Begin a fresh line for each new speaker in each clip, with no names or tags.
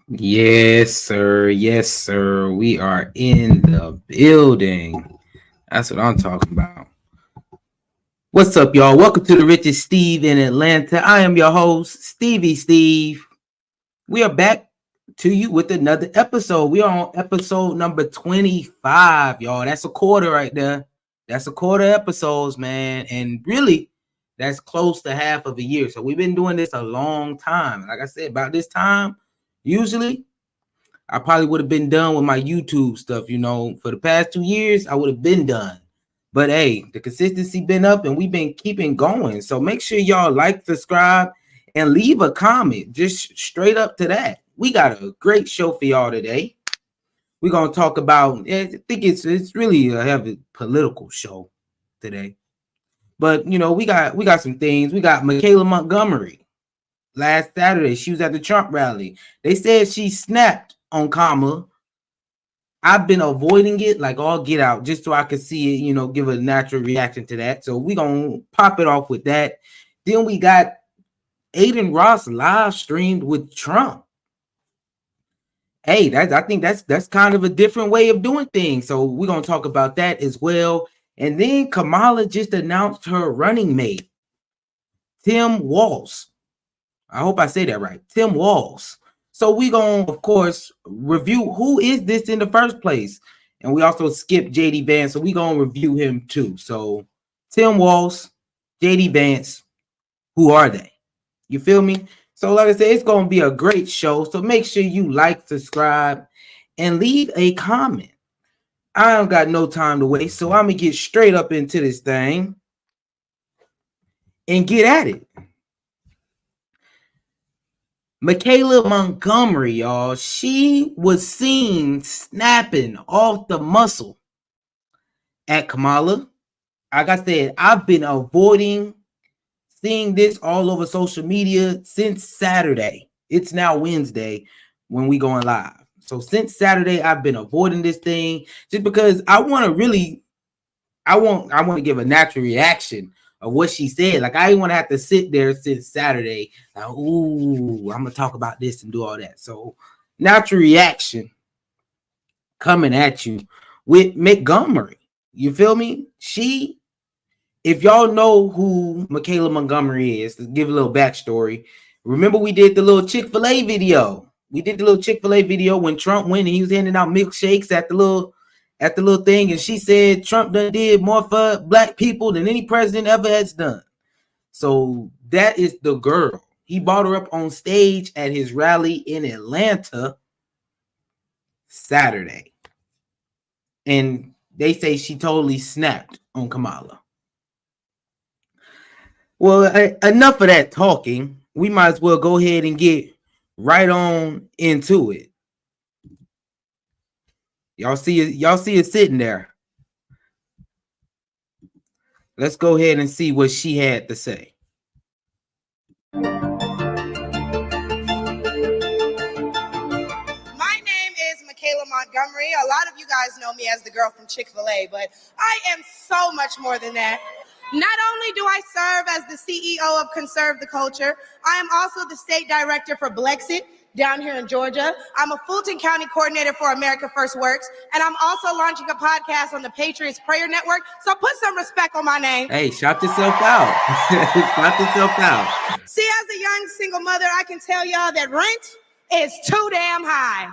Yes, sir. Yes, sir. We are in the building. That's what I'm talking about. What's up, y'all? Welcome to the Richest Steve in Atlanta. I am your host, Stevie Steve. We are back to you with another episode. We are on episode number 25, y'all. That's a quarter right there. That's a quarter episodes, man. And really, that's close to half of a year. So we've been doing this a long time. Like I said, about this time, usually I probably would have been done with my YouTube stuff, For the past 2 years, I would have been done. But hey, the consistency been up and we've been keeping going. So make sure y'all like, subscribe, and leave a comment. Just straight up to that. We got a great show for y'all today. We're gonna talk about. I think it's really a heavy political show today. But we got some things. We got Michaelah Montgomery. Last Saturday, she was at the Trump rally. They said she snapped on Kamala. I've been avoiding it like all get out just so I could see it, give a natural reaction to that. So we're going to pop it off with that. Then we got Adin Ross live streamed with Trump. Hey, I think that's kind of a different way of doing things. So we're going to talk about that as well. And then Kamala just announced her running mate, Tim Walz. I hope I say that right. Tim Walz. So we going to, of course, review who is this in the first place. And we also skipped JD Vance, so we going to review him too. So Tim Walz, JD Vance, who are they? You feel me? So like I said, it's going to be a great show. So make sure you like, subscribe, and leave a comment. I don't got no time to waste, so I'm going to get straight up into this thing and get at it. Michaelah Montgomery, y'all, she was seen snapping off the muscle at Kamala. Like I said, I've been avoiding seeing this all over social media since Saturday. It's now Wednesday when we going live. So since Saturday, I've been avoiding this thing just because I want to give a natural reaction of what she said. Like, I didn't want to have to sit there since Saturday. Like, ooh, I'm going to talk about this and do all that. So, natural reaction coming at you with Montgomery. You feel me? If y'all know who Michaelah Montgomery is, to give a little backstory, remember we did the little Chick-fil-A video. We did the little Chick-fil-A video when Trump went and he was handing out milkshakes at the little thing, and she said Trump done did more for black people than any president ever has done. So that is the girl. He brought her up on stage at his rally in Atlanta Saturday. And they say she totally snapped on Kamala. Well, enough of that talking. We might as well go ahead and get right on into it. Y'all see it sitting there. Let's go ahead and see what she had to say.
My name is Michaelah Montgomery. A lot of you guys know me as the girl from Chick-fil-A, but I am so much more than that. Not only do I serve as the CEO of Conserve the Culture, I am also the state director for Blexit down here in Georgia. I'm a Fulton County coordinator for America First Works, and I'm also launching a podcast on the Patriots Prayer Network. So put some respect on my name.
Hey, shout yourself out. Shout yourself out.
See, as a young single mother, I can tell y'all that rent is too damn high.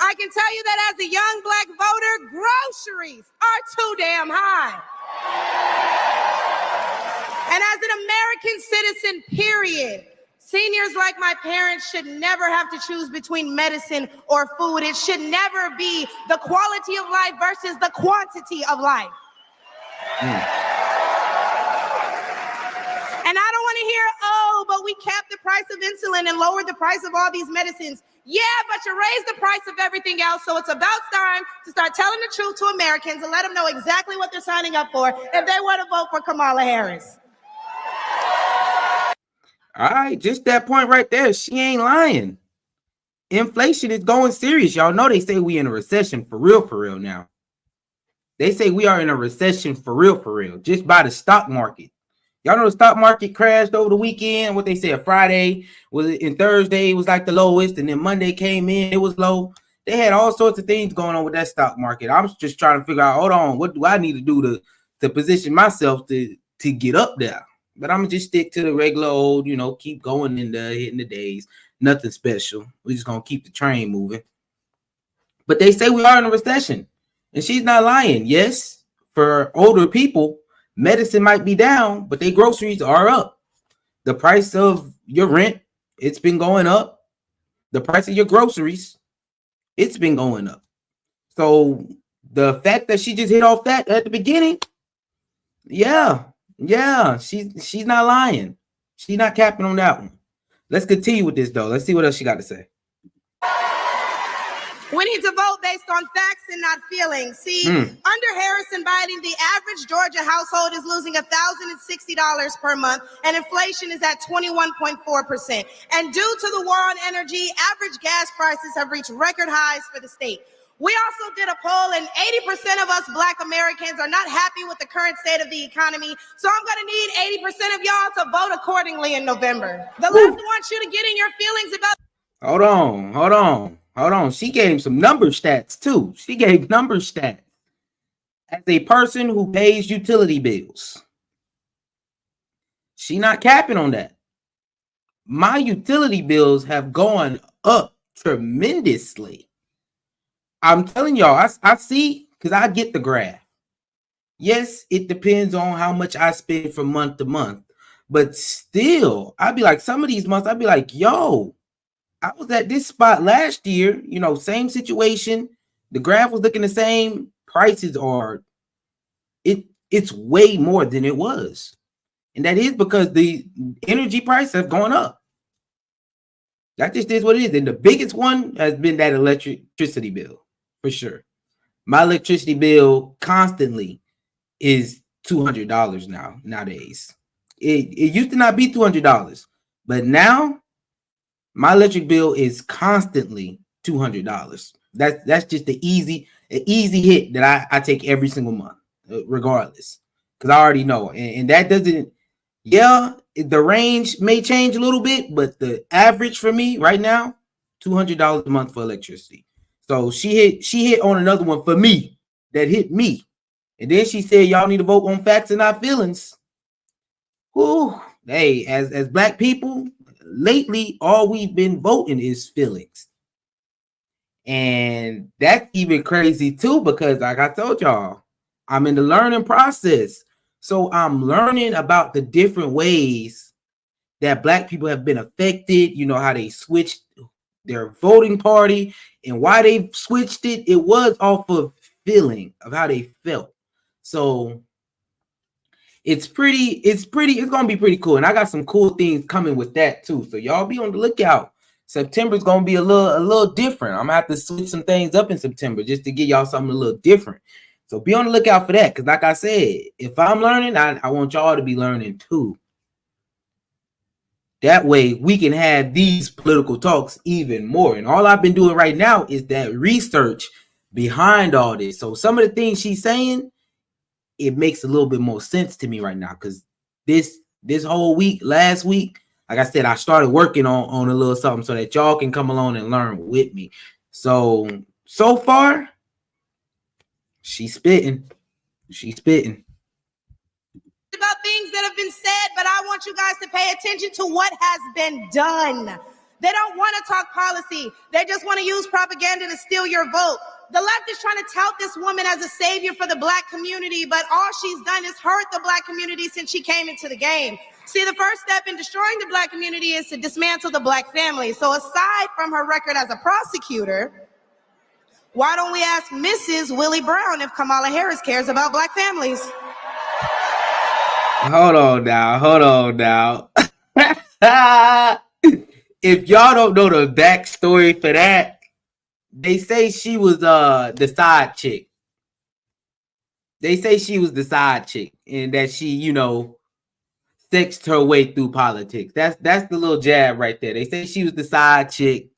I can tell you that as a young black voter, groceries are too damn high. And as an American citizen, period, seniors like my parents should never have to choose between medicine or food. It should never be the quality of life versus the quantity of life. And I don't want to hear, oh, but we capped the price of insulin and lowered the price of all these medicines. Yeah, but you raised the price of everything else. So it's about time to start telling the truth to Americans and let them know exactly what they're signing up for if they want to vote for Kamala Harris.
All right, just that point right there. She ain't lying. Inflation is going serious. Y'all know they say we in a recession for real now. They say we are in a recession for real, just by the stock market. Y'all know the stock market crashed over the weekend. What they said, Friday was and Thursday was like the lowest, and then Monday came in, it was low. They had all sorts of things going on with that stock market. I was just trying to figure out, hold on, what do I need to do to position myself to get up there? But I'm gonna just stick to the regular old, keep going and hitting the days. Nothing special. We're just gonna keep the train moving. But they say we are in a recession, and she's not lying. Yes, for older people, medicine might be down, but their groceries are up. The price of your rent, it's been going up. The price of your groceries, it's been going up. So the fact that she just hit off that at the beginning, yeah, she's not lying. She's not capping on that one. Let's continue with this though. Let's see what else she got to say.
We need to vote based on facts and not feelings. See, under Harris and Biden, the average Georgia household is losing $1,060 per month, and inflation is at 21.4%. And due to the war on energy, average gas prices have reached record highs for the state. We also did a poll, and 80% of us Black Americans are not happy with the current state of the economy. So I'm going to need 80% of y'all to vote accordingly in November. The left wants you to get in your feelings about...
Hold on. She gave some number stats too. She gave number stats. As a person who pays utility bills, she not capping on that. My utility bills have gone up tremendously. I'm telling y'all, I see, because I get the graph. Yes, it depends on how much I spend from month to month. But still, I'd be like, some of these months, I'd be like, yo, I was at this spot last year, same situation. The graph was looking the same. Prices are, it's way more than it was. And that is because the energy prices have gone up. That just is what it is. And the biggest one has been that electricity bill, for sure. My electricity bill constantly is $200 nowadays. It used to not be $200, but now my electric bill is constantly $200. That's just an easy hit that I take every single month, regardless, because I already know. And that doesn't. Yeah, the range may change a little bit, but the average for me right now, $200 a month for electricity. So she hit on another one for me that hit me, and then she said y'all need to vote on facts and not feelings. Whew. Hey, as Black people, lately, all we've been voting is feelings. And that's even crazy too, because like I told y'all, I'm in the learning process. So I'm learning about the different ways that Black people have been affected, how they switched their voting party and why they switched it. It was off of feeling of how they felt. So it's gonna be pretty cool. And I got some cool things coming with that too. So y'all be on the lookout. September is gonna be a little different. I'm gonna have to switch some things up in September just to get y'all something a little different. So be on the lookout for that. Because like I said, if I'm learning, I want y'all to be learning too. That way we can have these political talks even more. And all I've been doing right now is that research behind all this. So some of the things she's saying, it makes a little bit more sense to me right now, because this whole week, last week, like I said, I started working on a little something so that y'all can come along and learn with me. So far, she's spitting.
About things that have been said, but I want you guys to pay attention to what has been done. They don't want to talk policy. They just want to use propaganda to steal your vote. The left is trying to tout this woman as a savior for the Black community, but all she's done is hurt the Black community since she came into the game. See, the first step in destroying the Black community is to dismantle the Black family. So aside from her record as a prosecutor, why don't we ask Mrs. Willie Brown if Kamala Harris cares about Black families?
Hold on now. If y'all don't know the backstory for that, they say she was the side chick. And that she, sexed her way through politics. That's the little jab right there. They say she was the side chick,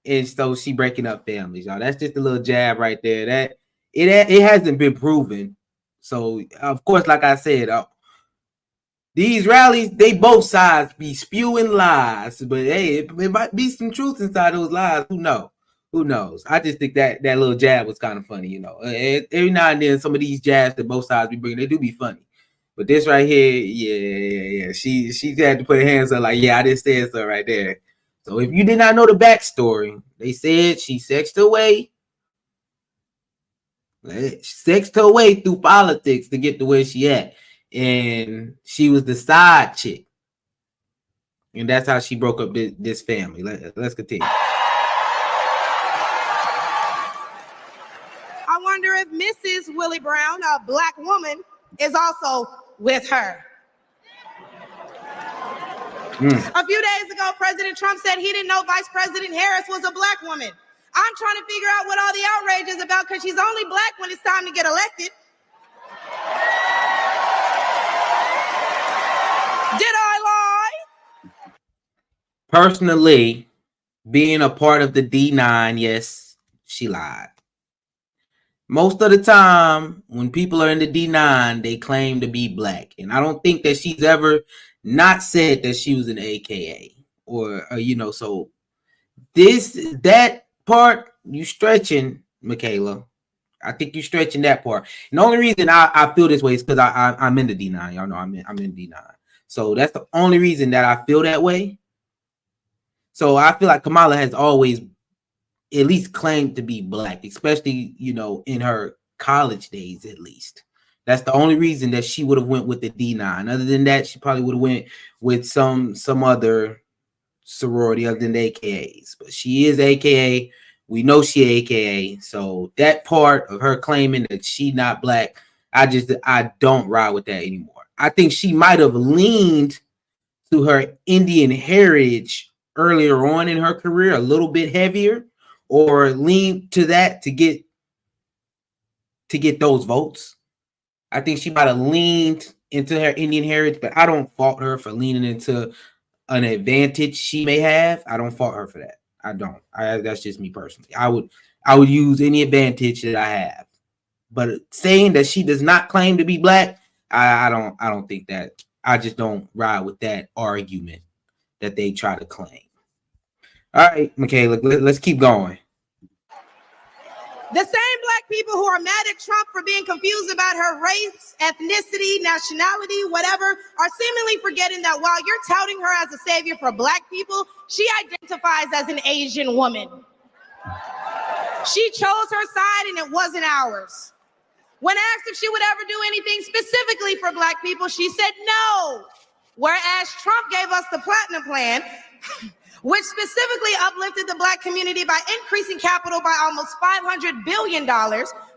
and so she breaking up families, y'all. That's just a little jab right there. That it hasn't been proven. So of course, like I said, These rallies, they both sides be spewing lies, but hey, it might be some truth inside those lies. Who knows? Who knows? I just think that little jab was kind of funny, you know. Every now and then, some of these jabs that both sides be bringing, they do be funny. But this right here, yeah. She had to put her hands up like, yeah, I just said so right there. So if you did not know the backstory, they said she sexed her way through politics to get to where she at. And she was the side chick. And that's how she broke up this family. Let's continue.
I wonder if Mrs. Willie Brown, a black woman, is also with her. A few days ago, President Trump said he didn't know Vice President Harris was a black woman. I'm trying to figure out what all the outrage is about because she's only black when it's time to get elected. Did I lie?
Personally, being a part of the D9, yes, she lied. Most of the time, when people are in the D9, they claim to be black. And I don't think that she's ever not said that she was an AKA or you know, so that part you stretching, Michaelah. I think you're stretching that part. And the only reason I feel this way is because I'm in the D9. Y'all know I'm in D9. So that's the only reason that I feel that way. So I feel like Kamala has always at least claimed to be black, especially, you know, in her college days, at least. That's the only reason that she would have went with the D9. Other than that, she probably would have went with some other sorority other than the AKAs. But she is AKA. We know she AKA. So that part of her claiming that she not black, I don't ride with that anymore. I think she might have leaned to her Indian heritage earlier on in her career, a little bit heavier, or leaned to that to get those votes. I think she might have leaned into her Indian heritage, but I don't fault her for leaning into an advantage she may have. I don't fault her for that. I don't. That's just me personally. I would use any advantage that I have. But saying that she does not claim to be black, I don't think that. I just don't ride with that argument that they try to claim. All right, Michaelah, let's keep going.
The same black people who are mad at Trump for being confused about her race, ethnicity, nationality, whatever, are seemingly forgetting that while you're touting her as a savior for black people, she identifies as an Asian woman. She chose her side and it wasn't ours. When asked if she would ever do anything specifically for black people, she said no. Whereas Trump gave us the Platinum Plan, which specifically uplifted the black community by increasing capital by almost $500 billion,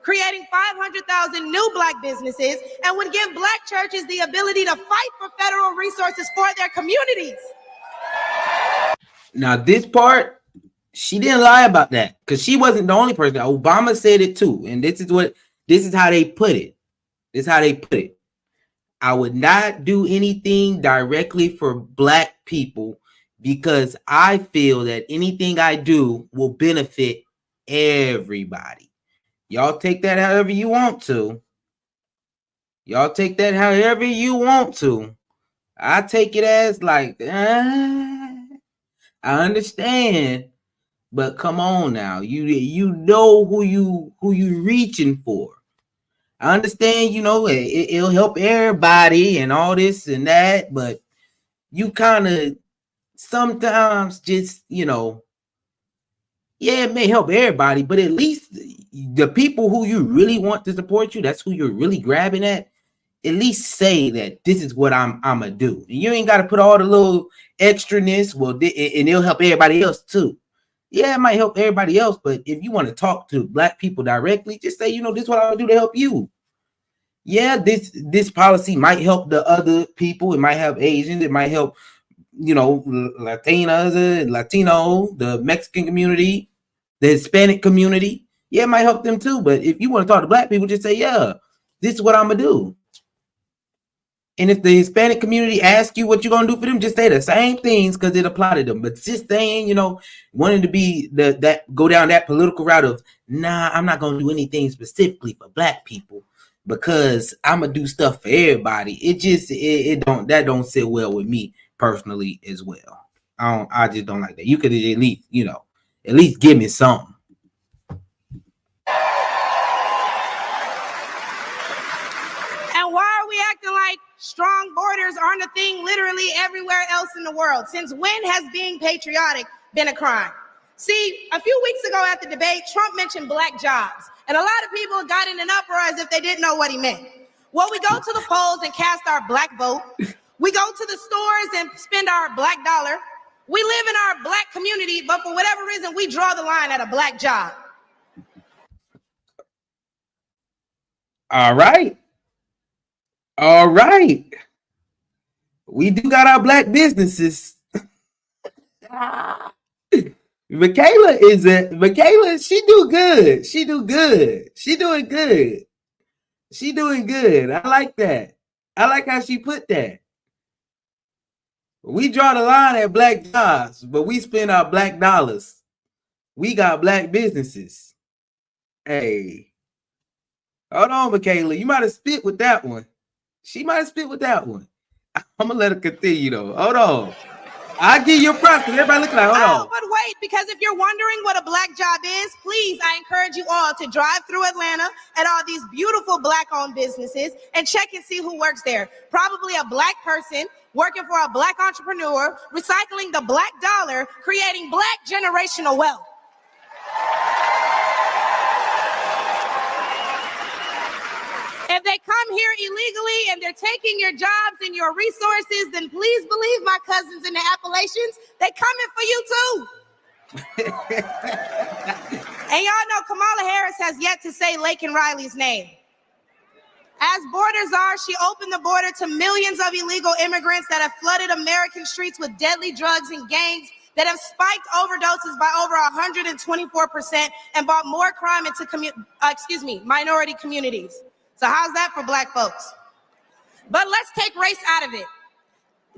creating 500,000 new black businesses, and would give black churches the ability to fight for federal resources for their communities.
Now, this part, she didn't lie about that because she wasn't the only person. Obama said it too, and this is how they put it. This is how they put it. I would not do anything directly for black people because I feel that anything I do will benefit everybody. Y'all take that however you want to. Y'all take that however you want to. I take it as like, I understand, but come on now. You know who you reaching for. I understand, you know, it'll help everybody and all this and that, but you kind of sometimes just, you know, yeah, it may help everybody, but at least the people who you really want to support you, that's who you're really grabbing at least say that this is what I'm gonna do. And you ain't got to put all the little extraness, well, and it'll help everybody else too. Yeah, it might help everybody else, but if you want to talk to black people directly, just say, you know, this is what I'll do to help you. Yeah, this policy might help the other people. It might help Asians. It might help, you know, Latinas, Latino, the Mexican community, the Hispanic community. Yeah, it might help them too. But if you want to talk to black people, just say, yeah, this is what I'm going to do. And if the Hispanic community asks you what you're going to do for them, just say the same things because it applies to them. But just saying, you know, wanting to be that go down that political route of, nah, I'm not going to do anything specifically for black people. because I'm gonna do stuff for everybody. It don't sit well with me personally as well. I just don't like that. You could at least, at least give me something.
And why are we acting like strong borders aren't a thing literally everywhere else in the world? Since when has being patriotic been a crime? See, a few weeks ago at the debate, Trump mentioned black jobs, and a lot of people got in an uproar as if they didn't know what he meant. Well, we go to the polls and cast our black vote. We go to the stores and spend our black dollar. We live in our black community, but for whatever reason, we draw the line at a black job.
All right. All right. We do got our black businesses. Michaelah, she do good. She do good. She doing good. She doing good. I like that. I like how she put that. We draw the line at black jobs, but we spend our black dollars. We got black businesses. Hey. Hold on, Michaelah. You might have spit with that one. She might have spit with that one. I'm going to let her continue, though. Hold on. I'll give you a props because everybody looking like, hold on.
But wait, because if you're wondering what a black job is, please, I encourage you all to drive through Atlanta at all these beautiful black-owned businesses and check and see who works there. Probably a black person working for a black entrepreneur, recycling the black dollar, creating black generational wealth. If they come here illegally and they're taking your jobs and your resources, then please believe my cousins in the Appalachians, they coming for you too. And y'all know Kamala Harris has yet to say Laken Riley's name. As borders are, she opened the border to millions of illegal immigrants that have flooded American streets with deadly drugs and gangs that have spiked overdoses by over 124% and brought more crime into minority communities. So how's that for black folks? But let's take race out of it.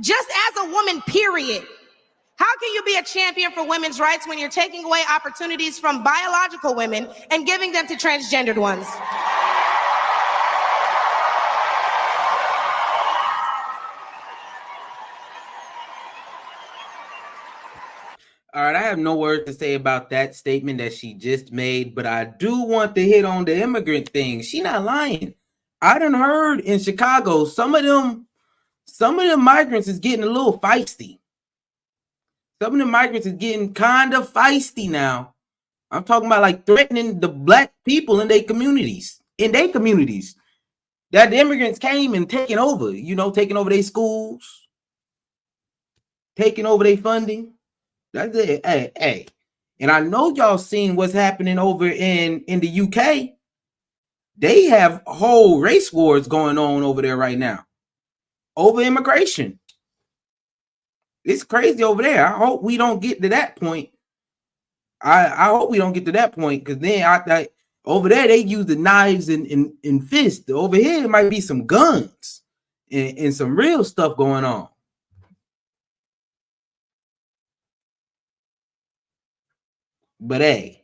Just as a woman, period. How can you be a champion for women's rights when you're taking away opportunities from biological women and giving them to transgendered ones?
All right, I have no words to say about that statement that she just made, but I do want to hit on the immigrant thing. She not lying. I done heard in Chicago, some of them migrants is getting a little feisty. Some of the migrants is getting kind of feisty now. I'm talking about like threatening the black people in their communities. That the immigrants came and taking over, taking over their schools, taking over their funding. That's it. Hey. And I know y'all seen what's happening over in the UK. They have whole race wars going on over there right now over immigration. It's crazy over there. I hope we don't get to that point. I hope we don't get to that point, because then over there they use the knives and fists. Over here it might be some guns and some real stuff going on. But hey,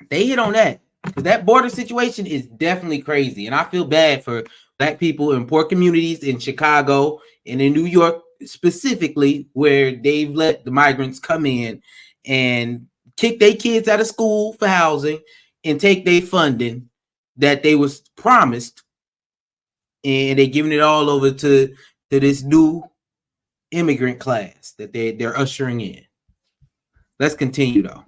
they hit on that, because that border situation is definitely crazy. And I feel bad for black people in poor communities in Chicago and in New York specifically, where they've let the migrants come in and kick their kids out of school for housing and take their funding that they was promised. And they're giving it all over to this new immigrant class that they're ushering in. Let's continue, though.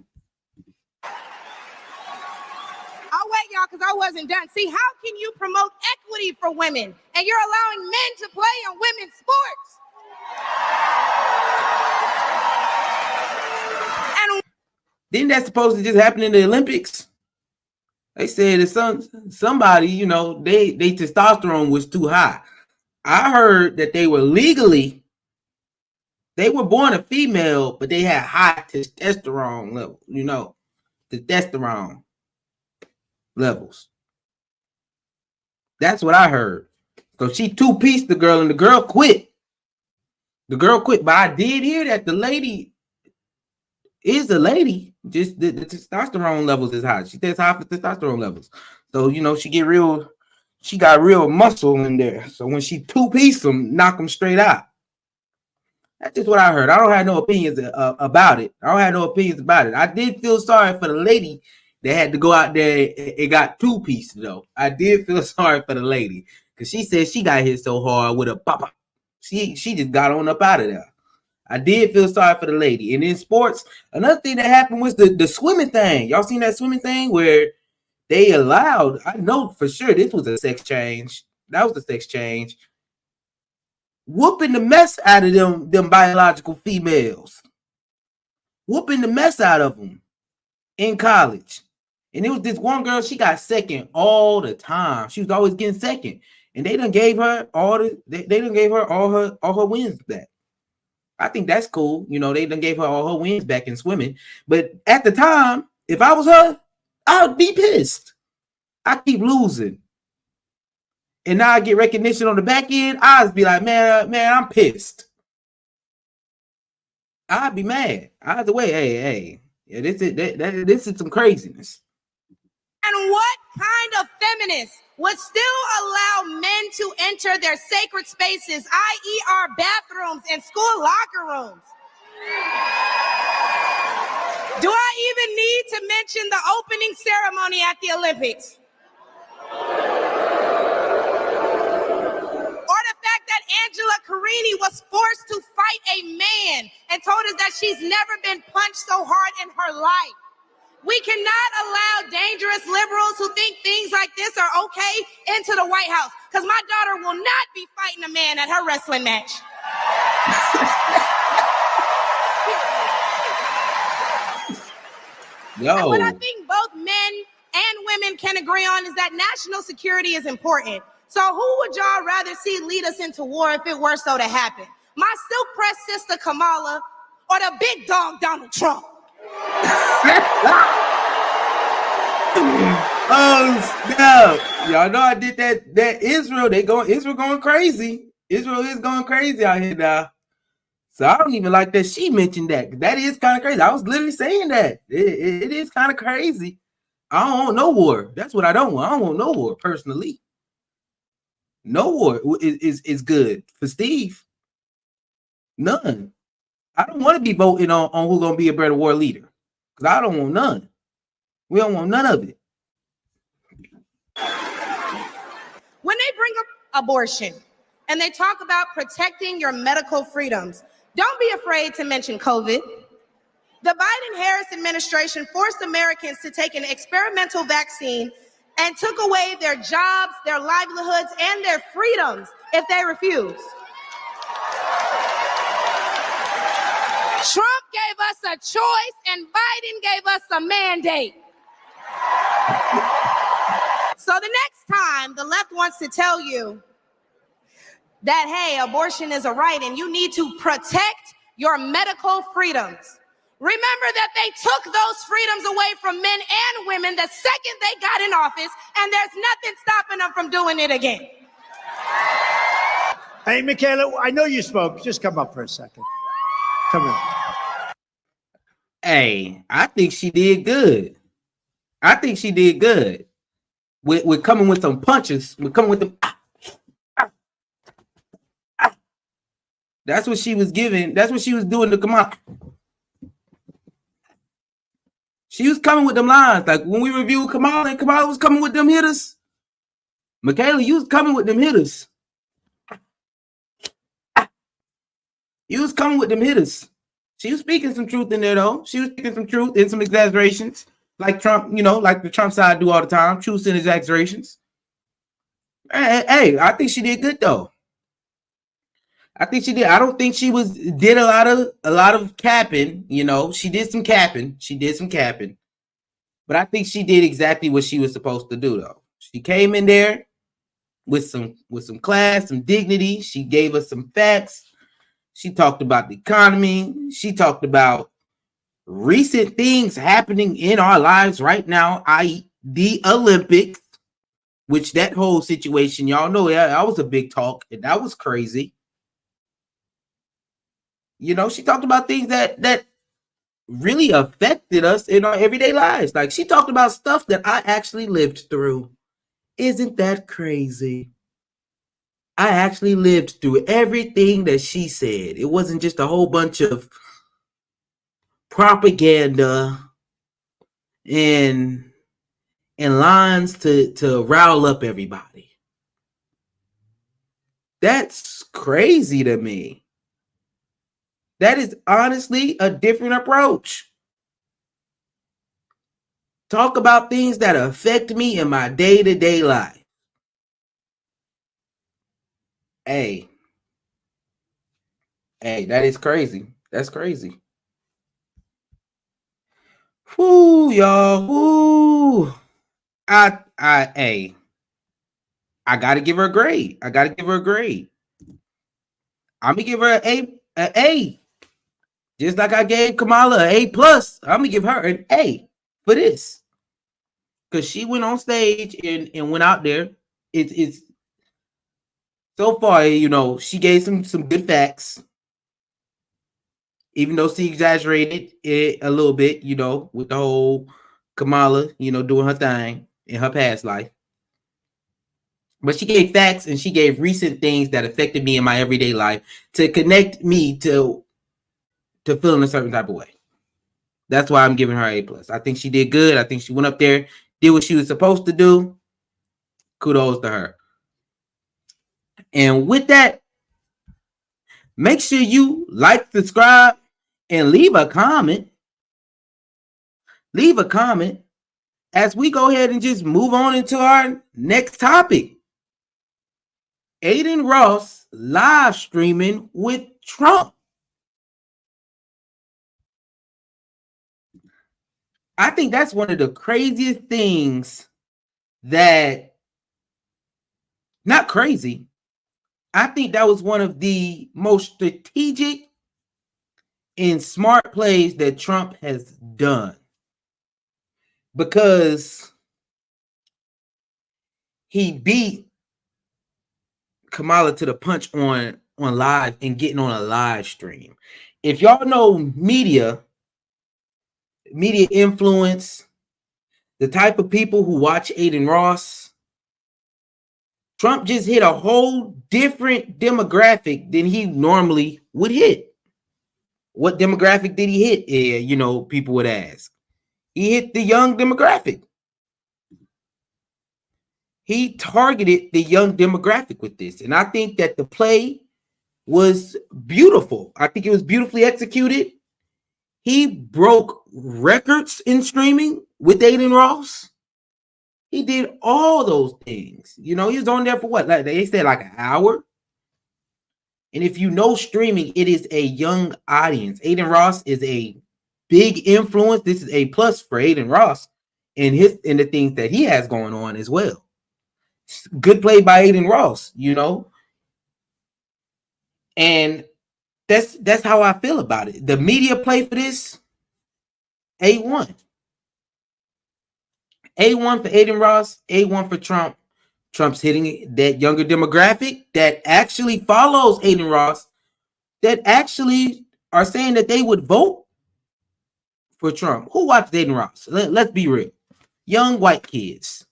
I'll wait, y'all, because I wasn't done. See, how can you promote equity for women and you're allowing men to play in women's sports? And
didn't that supposed to just happen in the Olympics? They said that somebody, they testosterone was too high. I heard that they were born a female, but they had high testosterone level, testosterone levels. That's what I heard. So she two-pieced the girl, and the girl quit. But I did hear that the lady is a lady. Just the testosterone levels is high. She has high testosterone levels. So she got real muscle in there. So when she two-piece them, knock them straight out. That's just what I heard. I don't have no opinions about it. I did feel sorry for the lady that had to go out there and got two-piece, though. I did feel sorry for the lady because she said she got hit so hard with a pop. She just got on up out of there. I did feel sorry for the lady. And in sports, another thing that happened was the swimming thing. Y'all seen that swimming thing where they allowed, I know for sure this was a sex change. That was a sex change. Whooping the mess out of them biological females. Whooping the mess out of them in college. And it was this one girl, she got second all the time. She was always getting second. And they done gave her all her wins back. I think that's cool. They done gave her all her wins back in swimming. But at the time, if I was her, I would be pissed. I keep losing. And now I get recognition on the back end. I'd be like, man, I'm pissed. I'd be mad. Either way, hey. Yeah, this is some craziness.
And what kind of feminist would still allow men to enter their sacred spaces, i.e. our bathrooms and school locker rooms? Do I even need to mention the opening ceremony at the Olympics? Or the fact that Angela Carini was forced to fight a man and told us that she's never been punched so hard in her life. We cannot allow dangerous liberals who think things like this are okay into the White House, because my daughter will not be fighting a man at her wrestling match. And what I think both men and women can agree on is that national security is important. So who would y'all rather see lead us into war if it were so to happen? My silk-pressed sister Kamala or the big dog Donald Trump?
Oh snap! Y'all know I did that Israel. Israel going crazy. Israel is going crazy out here now. So I don't even like that she mentioned that. That is kind of crazy. I was literally saying that. It is kind of crazy. I don't want no war. That's what I don't want. I don't want no war personally. No war is good for Steve. None. I don't want to be voting on who's gonna be a better war leader. Because I don't want none. We don't want none of it.
When they bring up abortion and they talk about protecting your medical freedoms, don't be afraid to mention COVID. The Biden-Harris administration forced Americans to take an experimental vaccine and took away their jobs, their livelihoods, and their freedoms if they refused. Trump gave us a choice and Biden gave us a mandate. So the next time the left wants to tell you that, hey, abortion is a right and you need to protect your medical freedoms, remember that they took those freedoms away from men and women the second they got in office, and there's nothing stopping them from doing it again.
Hey, Michaelah, I know you spoke. Just come up for a second. Come on.
Hey, I think she did good. We're coming with some punches. We're coming with them. That's what she was giving. That's what she was doing to Kamala. She was coming with them lines. Like when we reviewed Kamala and Kamala was coming with them hitters. Michaelah, you was coming with them hitters. You was coming with them hitters. She was speaking some truth in there, though. She was speaking some truth and some exaggerations. Like Trump, like the Trump side do all the time. Truth and exaggerations. Hey, I think she did good, though. I think she did. I don't think she did a lot of capping. She did some capping. But I think she did exactly what she was supposed to do, though. She came in there with some class, some dignity. She gave us some facts. She talked about the economy. She talked about recent things happening in our lives right now, i.e. the Olympics, which that whole situation, y'all know that was a big talk, and that was crazy. She talked about things that really affected us in our everyday lives. Like she talked about stuff that I actually lived through. Isn't that crazy? I actually lived through everything that she said. It wasn't just a whole bunch of propaganda and lines to rile up everybody. That's crazy to me. That is honestly a different approach. Talk about things that affect me in my day-to-day life. Hey, that is crazy. That's crazy. Whoo, y'all. Whoo. I gotta give her a grade. I'm gonna give her an A. Just like I gave Kamala an A+. I'm gonna give her an A for this. Because she went on stage and went out there. It's so far, she gave some good facts. Even though she exaggerated it a little bit, with the whole Kamala, doing her thing in her past life. But she gave facts and she gave recent things that affected me in my everyday life to connect me to feeling a certain type of way. That's why I'm giving her A+. I think she did good. I think she went up there, did what she was supposed to do. Kudos to her. And with that, make sure you like, subscribe, and leave a comment. Leave a comment as we go ahead and just move on into our next topic. Adin Ross live streaming with Trump. I think that's one of the craziest things that, not crazy, I think that was one of the most strategic and smart plays that Trump has done. Because he beat Kamala to the punch on live and getting on a live stream. If y'all know media influence, the type of people who watch Adin Ross, Trump just hit a whole different demographic than he normally would hit. What demographic did he hit? People would ask. He hit the young demographic. He targeted the young demographic with this. And I think that the play was beautiful. I think it was beautifully executed. He broke records in streaming with Adin Ross. He did all those things. He was on there for what? Like they said, like an hour. And if you know streaming, it is a young audience. Adin Ross is a big influence. This is A+ for Adin Ross and the things that he has going on as well. Good play by Adin Ross, and that's how I feel about it. The media play for this, A1. A1 for Adin Ross, A1 for Trump. Trump's hitting that younger demographic that actually follows Adin Ross, that actually are saying that they would vote for Trump. Who watched Adin Ross? Let's be real. Young white kids.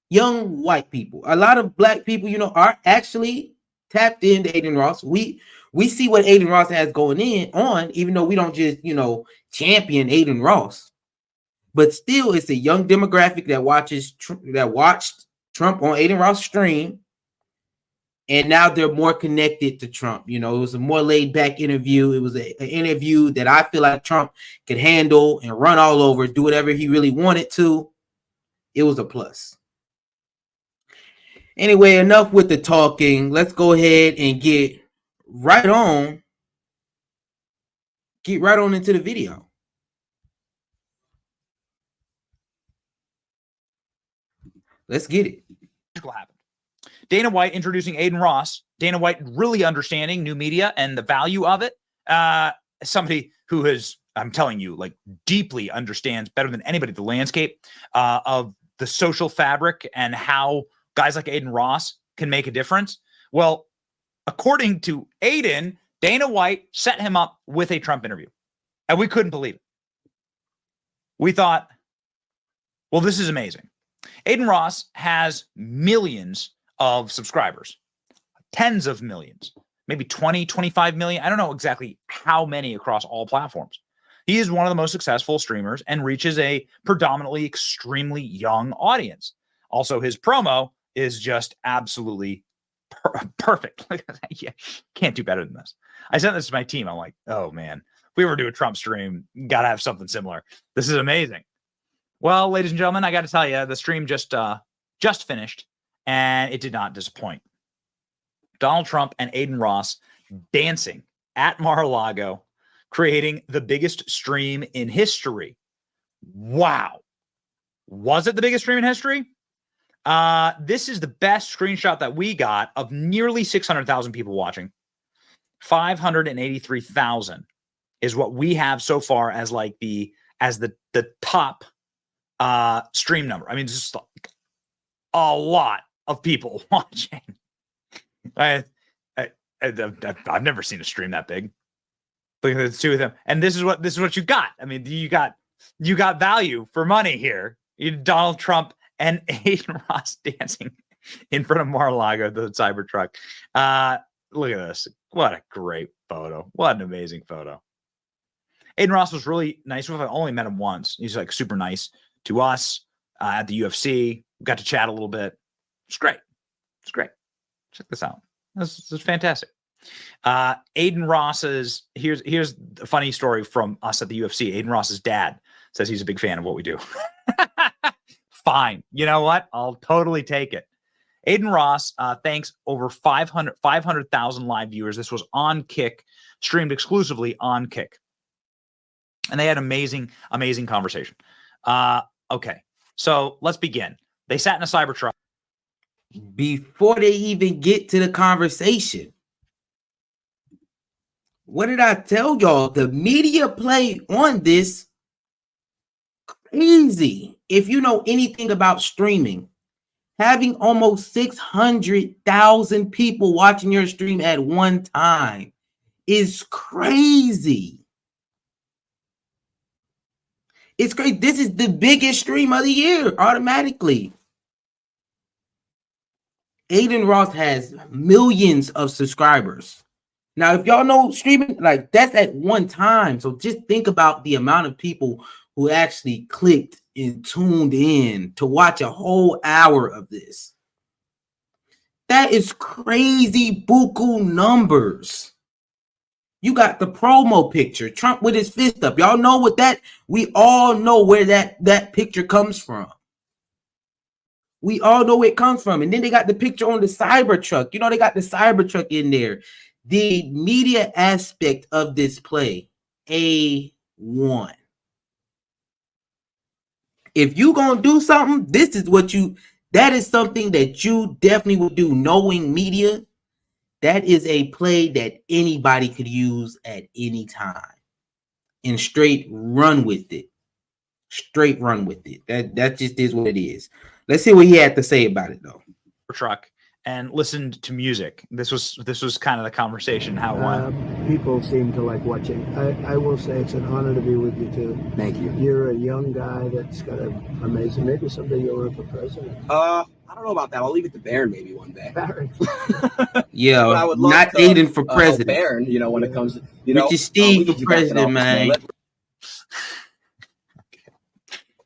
Young white people. A lot of black people, are actually tapped into Adin Ross. We see what Adin Ross has going on, even though we don't just, champion Adin Ross. But still, it's a young demographic that watched Trump on Adin Ross stream, and now they're more connected to Trump. It was a more laid back interview. It was an interview that I feel like Trump could handle and run all over, do whatever he really wanted to. It was a plus. Anyway, enough with the talking. Let's go ahead and get right on into the video. Let's get it.
Happened. Dana White introducing Adin Ross. Dana White really understanding new media and the value of it. Somebody who has, I'm telling you, like deeply understands better than anybody the landscape of the social fabric and how guys like Adin Ross can make a difference. Well, according to Adin, Dana White set him up with a Trump interview. And we couldn't believe it. We thought, well, this is amazing. Adin Ross has millions of subscribers, tens of millions, maybe 20, 25 million. I don't know exactly how many across all platforms. He is one of the most successful streamers and reaches a predominantly extremely young audience. Also, his promo is just absolutely perfect. Yeah, can't do better than this. I sent this to my team. I'm like, oh man, if we ever do a Trump stream, gotta have something similar. This is amazing. Well, ladies and gentlemen, I got to tell you, the stream just finished, and it did not disappoint. Donald Trump and Adin Ross dancing at Mar-a-Lago, creating the biggest stream in history. Wow. Was it the biggest stream in history? This is the best screenshot that we got of nearly 600,000 people watching. 583,000 is what we have so far as like the top stream number. I mean, it's just like a lot of people watching. I've never seen a stream that big. Look at the two of them, and this is what you got. I mean, you got value for money here. Donald Trump and Adin Ross dancing in front of Mar-a-Lago, the Cybertruck. Look at this. What a great photo. What an amazing photo. Adin Ross was really nice with him. I only met him once. He's like super nice to us at the UFC. We got to chat a little bit. It's great. It's great. Check this out. This is fantastic. Adin Ross's, here's a funny story from us at the UFC. Adin Ross's dad says he's a big fan of what we do. Fine. You know what? I'll totally take it. Adin Ross, thanks over 500,000 live viewers. This was on Kick, streamed exclusively on Kick. And they had amazing conversation. Okay, so let's begin. They sat in a Cybertruck.
Before they even get to the conversation, what did I tell y'all? The media play on this crazy. If you know anything about streaming, having almost 600,000 people watching your stream at one time is crazy. It's great. This is the biggest stream of the year automatically. Adin Ross has millions of subscribers. Now, if y'all know streaming, like that's at one time. So just think about the amount of people who actually clicked and tuned in to watch a whole hour of this. That is crazy buku numbers. You got the promo picture, Trump with his fist up. Y'all know what that, we all know where that picture comes from. We all know where it comes from. And then they got the picture on the Cybertruck. You know, they got the Cybertruck in there. The media aspect of this play, A1. If you gonna do something, this is what that is something that you definitely would do. Knowing media, that is a play that anybody could use at any time. And straight run with it. Straight run with it. That just is what it is. Let's see what he had to say about it, though.
Truck and listened to music. This was kind of the conversation, how it went.
People seem to like watching. I will say it's an honor to be with you too.
Thank you.
You're a young guy that's got an amazing. Maybe someday you'll run for president.
I don't know about that. I'll leave it to Barron maybe one day.
Barron.
Yeah, not Adin for president.
Barron, you know, when it comes to
Richard Steve for president, man.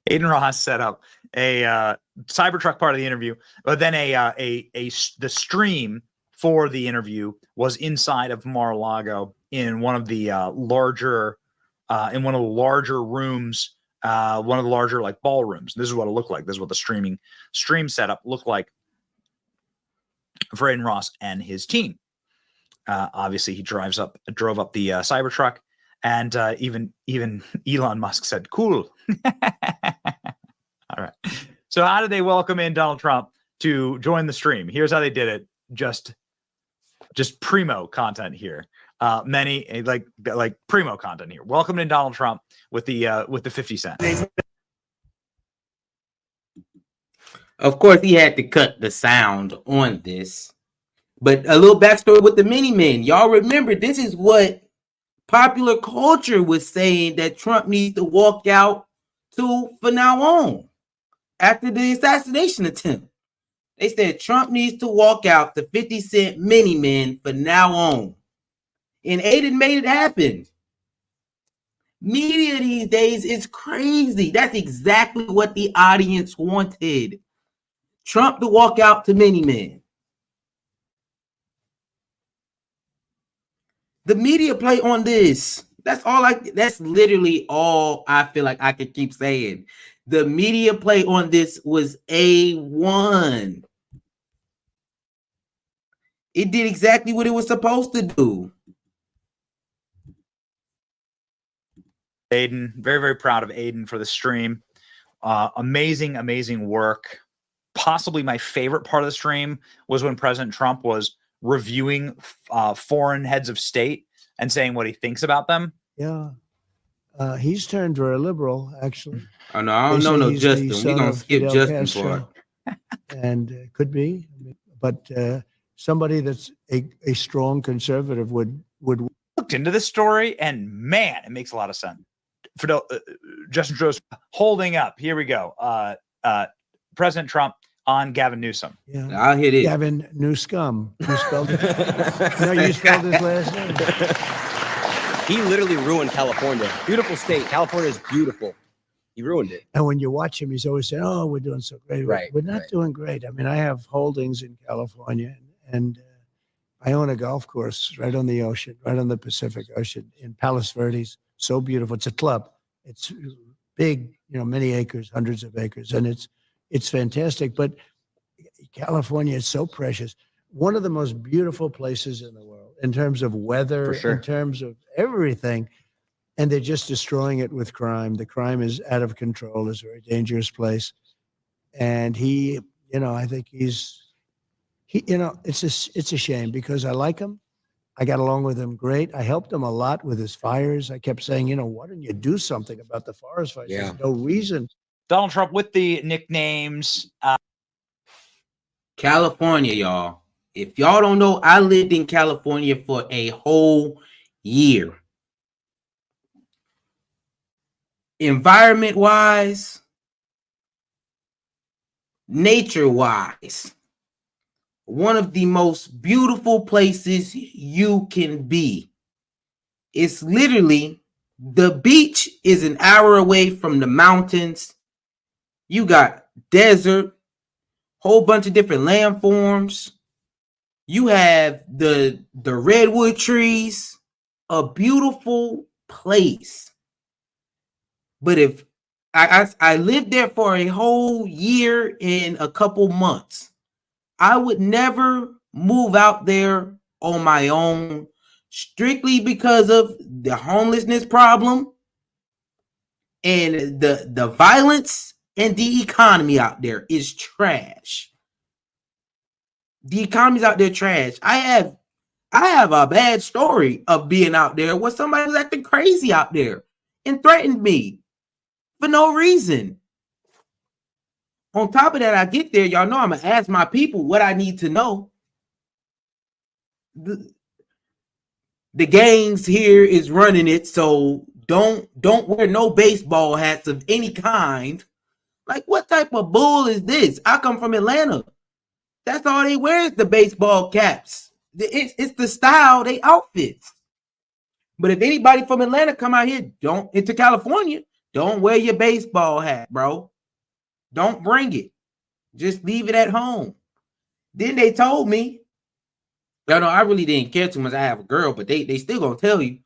Adin Ross set up a Cybertruck part of the interview, but then the stream for the interview was inside of Mar-a-Lago in one of the larger rooms, one of the larger like ballrooms. This is what it looked like. This is what the stream setup looked like for Adin Ross and his team. Obviously, he drove up the Cybertruck, and even Elon Musk said, "Cool." All right. So how did they welcome in Donald Trump to join the stream? Here's how they did it. Just primo content here. Many like primo content here. Welcome in Donald Trump with the 50 cent.
Of course, he had to cut the sound on this. But a little backstory with the mini men. Y'all remember, this is what popular culture was saying that Trump needs to walk out to for now on. after the assassination attempt. They said Trump needs to walk out the 50 Cent mini men from now on. And Adin made it happen. Media these days is crazy. That's exactly what the audience wanted. Trump to walk out to mini men. The media play on this. That's literally all I feel like I could keep saying. The media play on this was A1. It did exactly what it was supposed to do.
Adin, very, very proud of Adin for the stream. Amazing work. Possibly my favorite part of the stream was when President Trump was reviewing foreign heads of state and saying what he thinks about them.
Yeah. He's turned very liberal, actually.
Oh, no, I don't know no Justin. We're going to skip
Fidel
Justin
Castro.
for it.
And could be. But somebody that's a strong conservative would
Looked into this story, and man, it makes a lot of sense. Fidel, Justin Trudeau's holding up. Here we go. President Trump on Gavin Newsom.
Yeah.
I'll hit it.
Gavin Newsom. You spelled it. No, you spelled his last name.
He literally ruined California. Beautiful state. California is beautiful. He ruined it.
And when you watch him, he's always saying, "Oh, we're doing so great."
Right,
We're not
right.
doing great. I mean, I have holdings in California, and I own a golf course right on the ocean, right on the Pacific Ocean in Palos Verdes. So beautiful. It's a club. It's big, many acres, hundreds of acres, and it's fantastic. But California is so precious. One of the most beautiful places in the world in terms of weather,
For sure.
in terms of everything. And they're just destroying it with crime. The crime is out of control. It's a very dangerous place. And he, I think it's a shame because I like him. I got along with him great. I helped him a lot with his fires. I kept saying, why don't you do something about the forest fires?
Yeah.
There's no reason.
Donald Trump with the nicknames.
California, y'all. If y'all don't know, I lived in California for a whole year. Environment-wise, nature-wise, one of the most beautiful places you can be. It's literally, the beach is an hour away from the mountains. You got desert, whole bunch of different landforms. You have the redwood trees, a beautiful place. But if I lived there for a whole year and a couple months, I would never move out there on my own, strictly because of the homelessness problem and the violence, and the economy out there is trash. The economy's out there trash. I have a bad story of being out there where somebody was acting crazy out there and threatened me for no reason. On top of that, I get there, y'all know I'm gonna ask my people what I need to know. The gangs here is running it, so don't wear no baseball hats of any kind. Like, what type of bull is this? I come from Atlanta. That's all they wear is the baseball caps. It's the style, they outfits. But if anybody from Atlanta come out here, into California, don't wear your baseball hat, bro. Don't bring it. Just leave it at home. Then they told me, I really didn't care too much. I have a girl, but they still gonna tell you,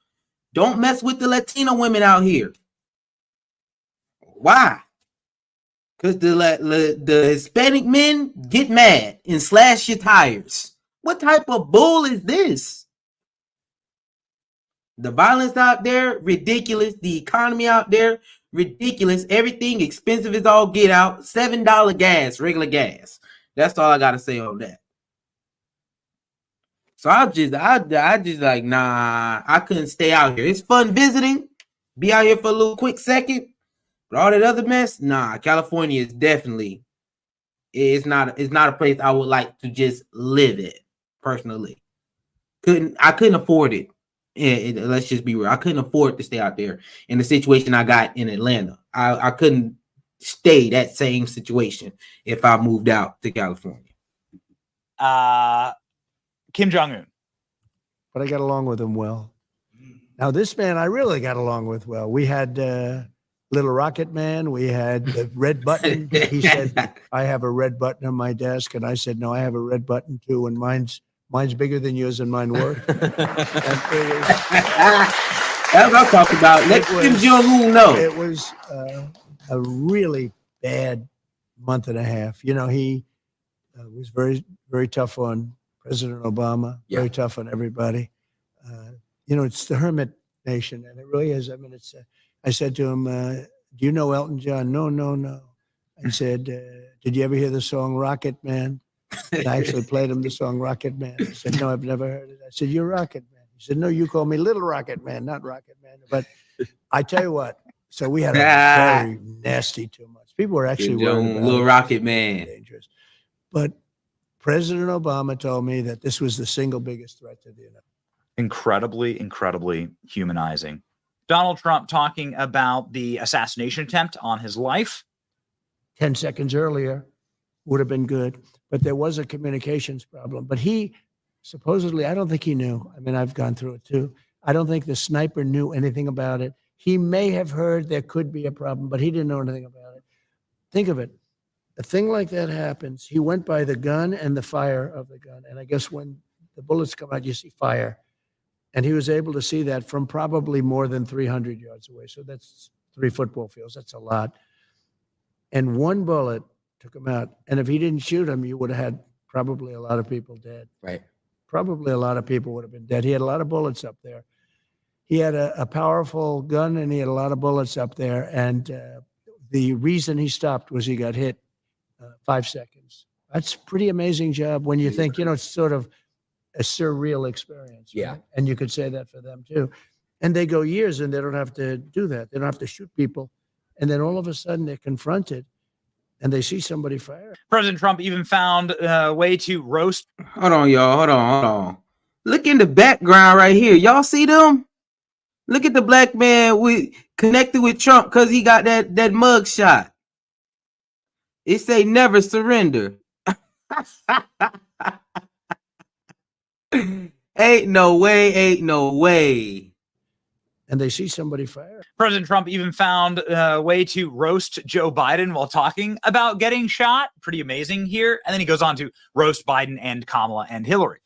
don't mess with the Latino women out here. Why? Because the Hispanic men get mad and slash your tires. What type of bull is this? The violence out there, ridiculous. The economy out there, ridiculous. Everything expensive as all get out. $7 gas, regular gas. That's all I gotta say on that. So I just like, nah, I couldn't stay out here. It's fun visiting, be out here for a little quick second, but all that other mess, nah. California is definitely, it's not a place I would like to just live in personally. I couldn't afford it. Let's just be real. I couldn't afford to stay out there in the situation I got in Atlanta. I couldn't stay that same situation if I moved out to California?
Kim Jong-un.
But I got along with him well. Now, this man I really got along with well. We had Little Rocket Man. We had the red button. He said, I have a red button on my desk. And I said, no, I have a red button too. And mine's bigger than yours and mine works.
That's what I'm talking about. Let Kim Jong-un know.
It was a really bad month and a half. You know, he was very, very tough on President Obama, very tough on everybody. You know, it's the hermit nation, and it really is. I mean, it's. I said to him, "Do you know Elton John?" No. I said, "Did you ever hear the song Rocket Man?" And I actually played him the song Rocket Man. He said, "No, I've never heard it." I said, "You're Rocket Man." He said, "No, you call me Little Rocket Man, not Rocket Man." But I tell you what. So we had a very nasty 2 months. People were actually worried about
Little Rocket Man.
Dangerous. But President Obama told me that this was the single biggest threat to the United States.
Incredibly humanizing. Donald Trump talking about the assassination attempt on his life.
10 seconds earlier would have been good, but there was a communications problem. But he supposedly, I don't think he knew. I mean, I've gone through it too. I don't think the sniper knew anything about it. He may have heard there could be a problem, but he didn't know anything about it. Think of it. A thing like that happens. He went by the gun and the fire of the gun. And I guess when the bullets come out, you see fire. And he was able to see that from probably more than 300 yards away. So that's 3 football fields. That's a lot. And one bullet took him out. And if he didn't shoot him, you would have had probably a lot of people dead.
Right.
Probably a lot of people would have been dead. He had a lot of bullets up there. He had a powerful gun, and he had a lot of bullets up there. And the reason he stopped was he got hit 5 seconds. That's a pretty amazing job when you think, you know, it's sort of a surreal experience.
Yeah.
Right? And you could say that for them too. And they go years and they don't have to do that. They don't have to shoot people. And then all of a sudden they're confronted and they see somebody fire.
President Trump even found a way to roast.
Hold on, y'all. Hold on. Look in the background right here. Y'all see them? Look at the black man connected with Trump because he got that mug shot. It say never surrender. Ain't no way.
And they see somebody fire.
President Trump even found a way to roast Joe Biden while talking about getting shot. Pretty amazing here. And then he goes on to roast Biden and Kamala and Hillary.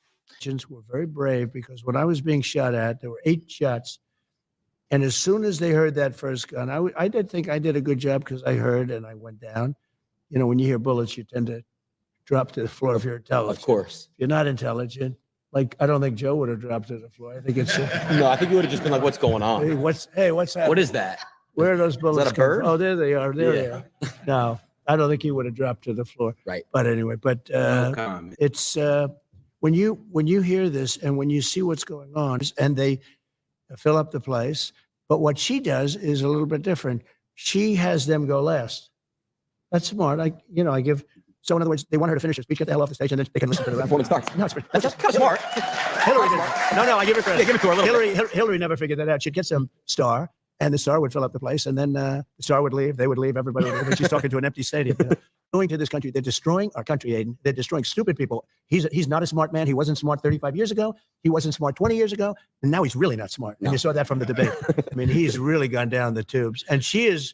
Were very brave because when I was being shot at, there were 8 shots. And as soon as they heard that first gun, I did think I did a good job because I heard and I went down. You know, when you hear bullets, you tend to drop to the floor if you're intelligent.
Of course.
If you're not intelligent, like I don't think Joe would have dropped to the floor. I think it's
No, I think you would have just been like, "What's going on?
Hey, what's happening?
What is that?
Where are those bullets?
Is that a bird?
Oh, there they are. There they
Yeah.
are. No, I don't think he would have dropped to the floor.
Right.
But anyway,
No comment.
it's when you hear this and when you see what's going on, and they fill up the place. But what she does is a little bit different. She has them go last. That's smart. I give. So in other words, they want her to finish her speech, get the hell off the stage, and then they can listen to the rest.
Performance starts.
No, that's just kind of smart. Hillary did. No, I give her credit.
Yeah, give it to her a little
Hillary never figured that out. She'd get some star, and the star would fill up the place, and then the star would leave. They would leave. Everybody would leave. And she's talking to an empty stadium. You know? Going to this country, they're destroying our country, Adin. They're destroying stupid people. He's not a smart man. He wasn't smart 35 years ago. He wasn't smart 20 years ago. And now he's really not smart. And you saw that from the debate. I mean, he's really gone down the tubes. And she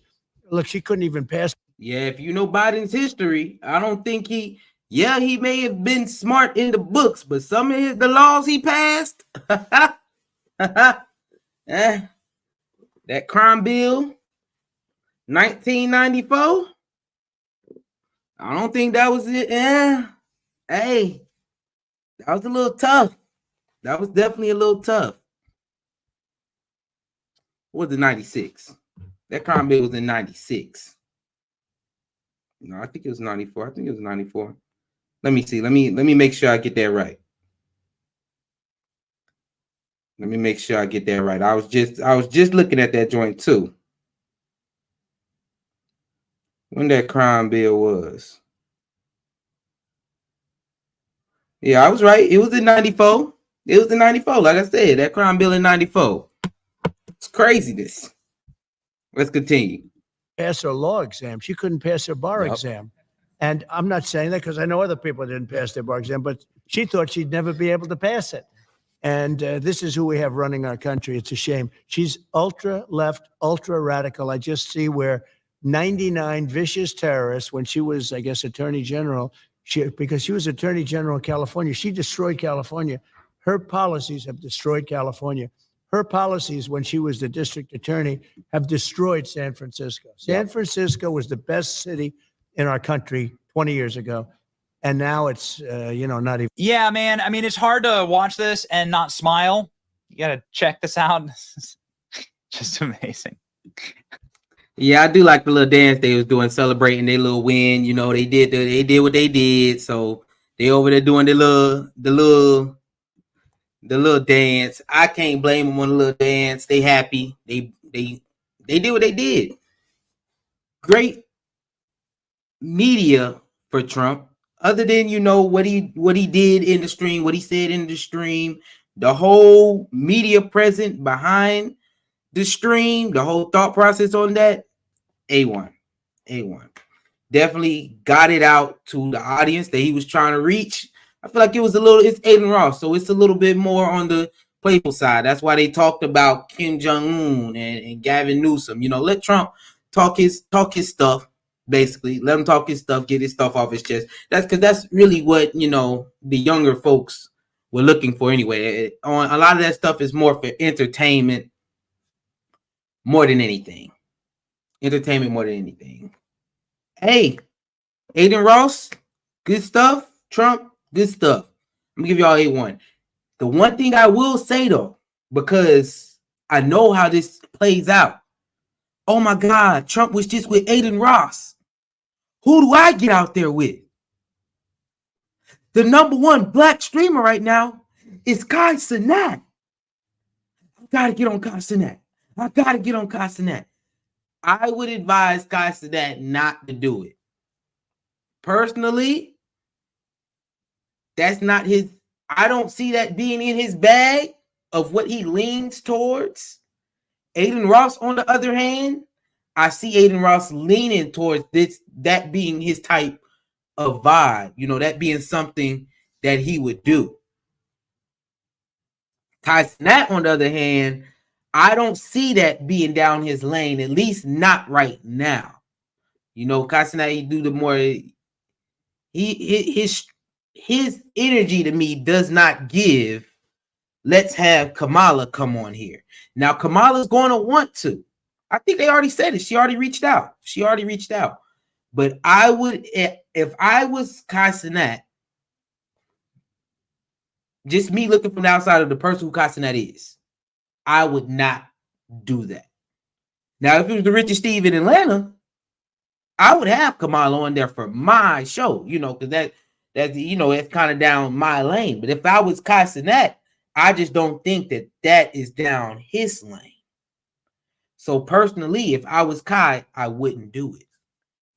couldn't even pass.
Yeah, if you know Biden's history, I don't think he may have been smart in the books, but some of the laws he passed, that crime bill, 1994, I don't think that was it. Hey, that was a little tough. That was definitely a little tough. What was it, 96? That crime bill was in 96. No, I think it was 94. I think it was 94. Let me see. Let me make sure I get that right. Let me make sure I get that right. I was just looking at that joint too. When that crime bill was. Yeah, I was right. It was in 94. It was in 94. Like I said, that crime bill in 94. It's craziness. Let's continue.
pass her law exam. She couldn't pass her bar
Yep.
exam. And I'm not saying that because I know other people didn't pass their bar exam, but she thought she'd never be able to pass it. And this is who we have running our country. It's a shame. She's ultra left, ultra radical. I just see where 99 vicious terrorists, when she was, I guess, Attorney General, because she was Attorney General of California, she destroyed California. Her policies have destroyed California. Her policies, when she was the district attorney, have destroyed San Francisco. San Francisco was the best city in our country 20 years ago. And now it's, not even.
Yeah, man. I mean, it's hard to watch this and not smile. You got to check this out. This is just amazing.
Yeah, I do like the little dance they was doing, celebrating their little win. You know, they did what they did. So they over there doing the little dance. I can't blame them on the little dance. They happy. They did what they did. Great media for Trump. Other than, what he did in the stream, what he said in the stream, the whole media present behind the stream, the whole thought process on that, A1. Definitely got it out to the audience that he was trying to reach. I feel like it's Adin Ross, so it's a little bit more on the playful side. That's why they talked about Kim Jong-un and Gavin Newsom. Let Trump talk his stuff. Basically, let him talk his stuff, get his stuff off his chest. That's because that's really what the younger folks were looking for anyway. On a lot of that stuff is more for entertainment, more than anything. Hey, Adin Ross, good stuff. Trump, good stuff. I'm gonna give y'all A1. The one thing I will say though, because I know how this plays out. Oh my God, Trump was just with Adin Ross. Who do I get out there with? The number one black streamer right now is Kai Cenat. I gotta get on Kai Cenat. I would advise Kai Cenat not to do it. Personally, that's not his. I don't see that being in his bag of what he leans towards. Adin Ross, on the other hand, I see Adin Ross leaning towards that being his type of vibe, that being something that he would do. Kai Cenat, on the other hand, I don't see that being down his lane, at least not right now. Kai Cenat, he do the more, his energy to me does not give, let's have Kamala come on here. Now, Kamala's going to want to. I think they already said it. She already reached out. But I would, if I was Kai Cenat, just me looking from the outside of the person who Kai Cenat is, I would not do that. Now, if it was the Richard Steve in Atlanta, I would have Kamala on there for my show, because that's it's kind of down my lane. But if I was Kai Cenat, I just don't think that is down his lane. So personally, if I was Kai, I wouldn't do it.